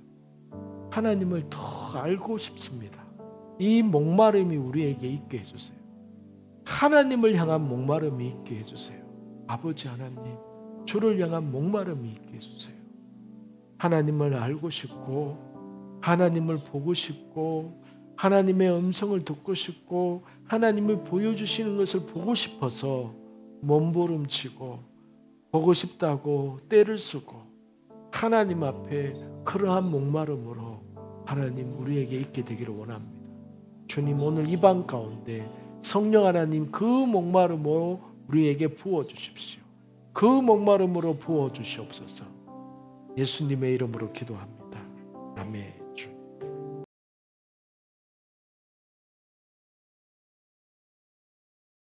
하나님을 더 알고 싶습니다. 이 목마름이 우리에게 있게 해주세요. 하나님을 향한 목마름이 있게 해주세요. 아버지 하나님, 주를 향한 목마름이 있게 해주세요. 하나님을 알고 싶고 하나님을 보고 싶고 하나님의 음성을 듣고 싶고 하나님을 보여주시는 것을 보고 싶어서 몸부림치고 보고 싶다고 떼를 쓰고 하나님 앞에 그러한 목마름으로 하나님 우리에게 있게 되기를 원합니다. 주님, 오늘 이 밤 가운데 성령 하나님 그 목마름으로 우리에게 부어주십시오. 그 목마름으로 부어주시옵소서. 예수님의 이름으로 기도합니다. 아멘.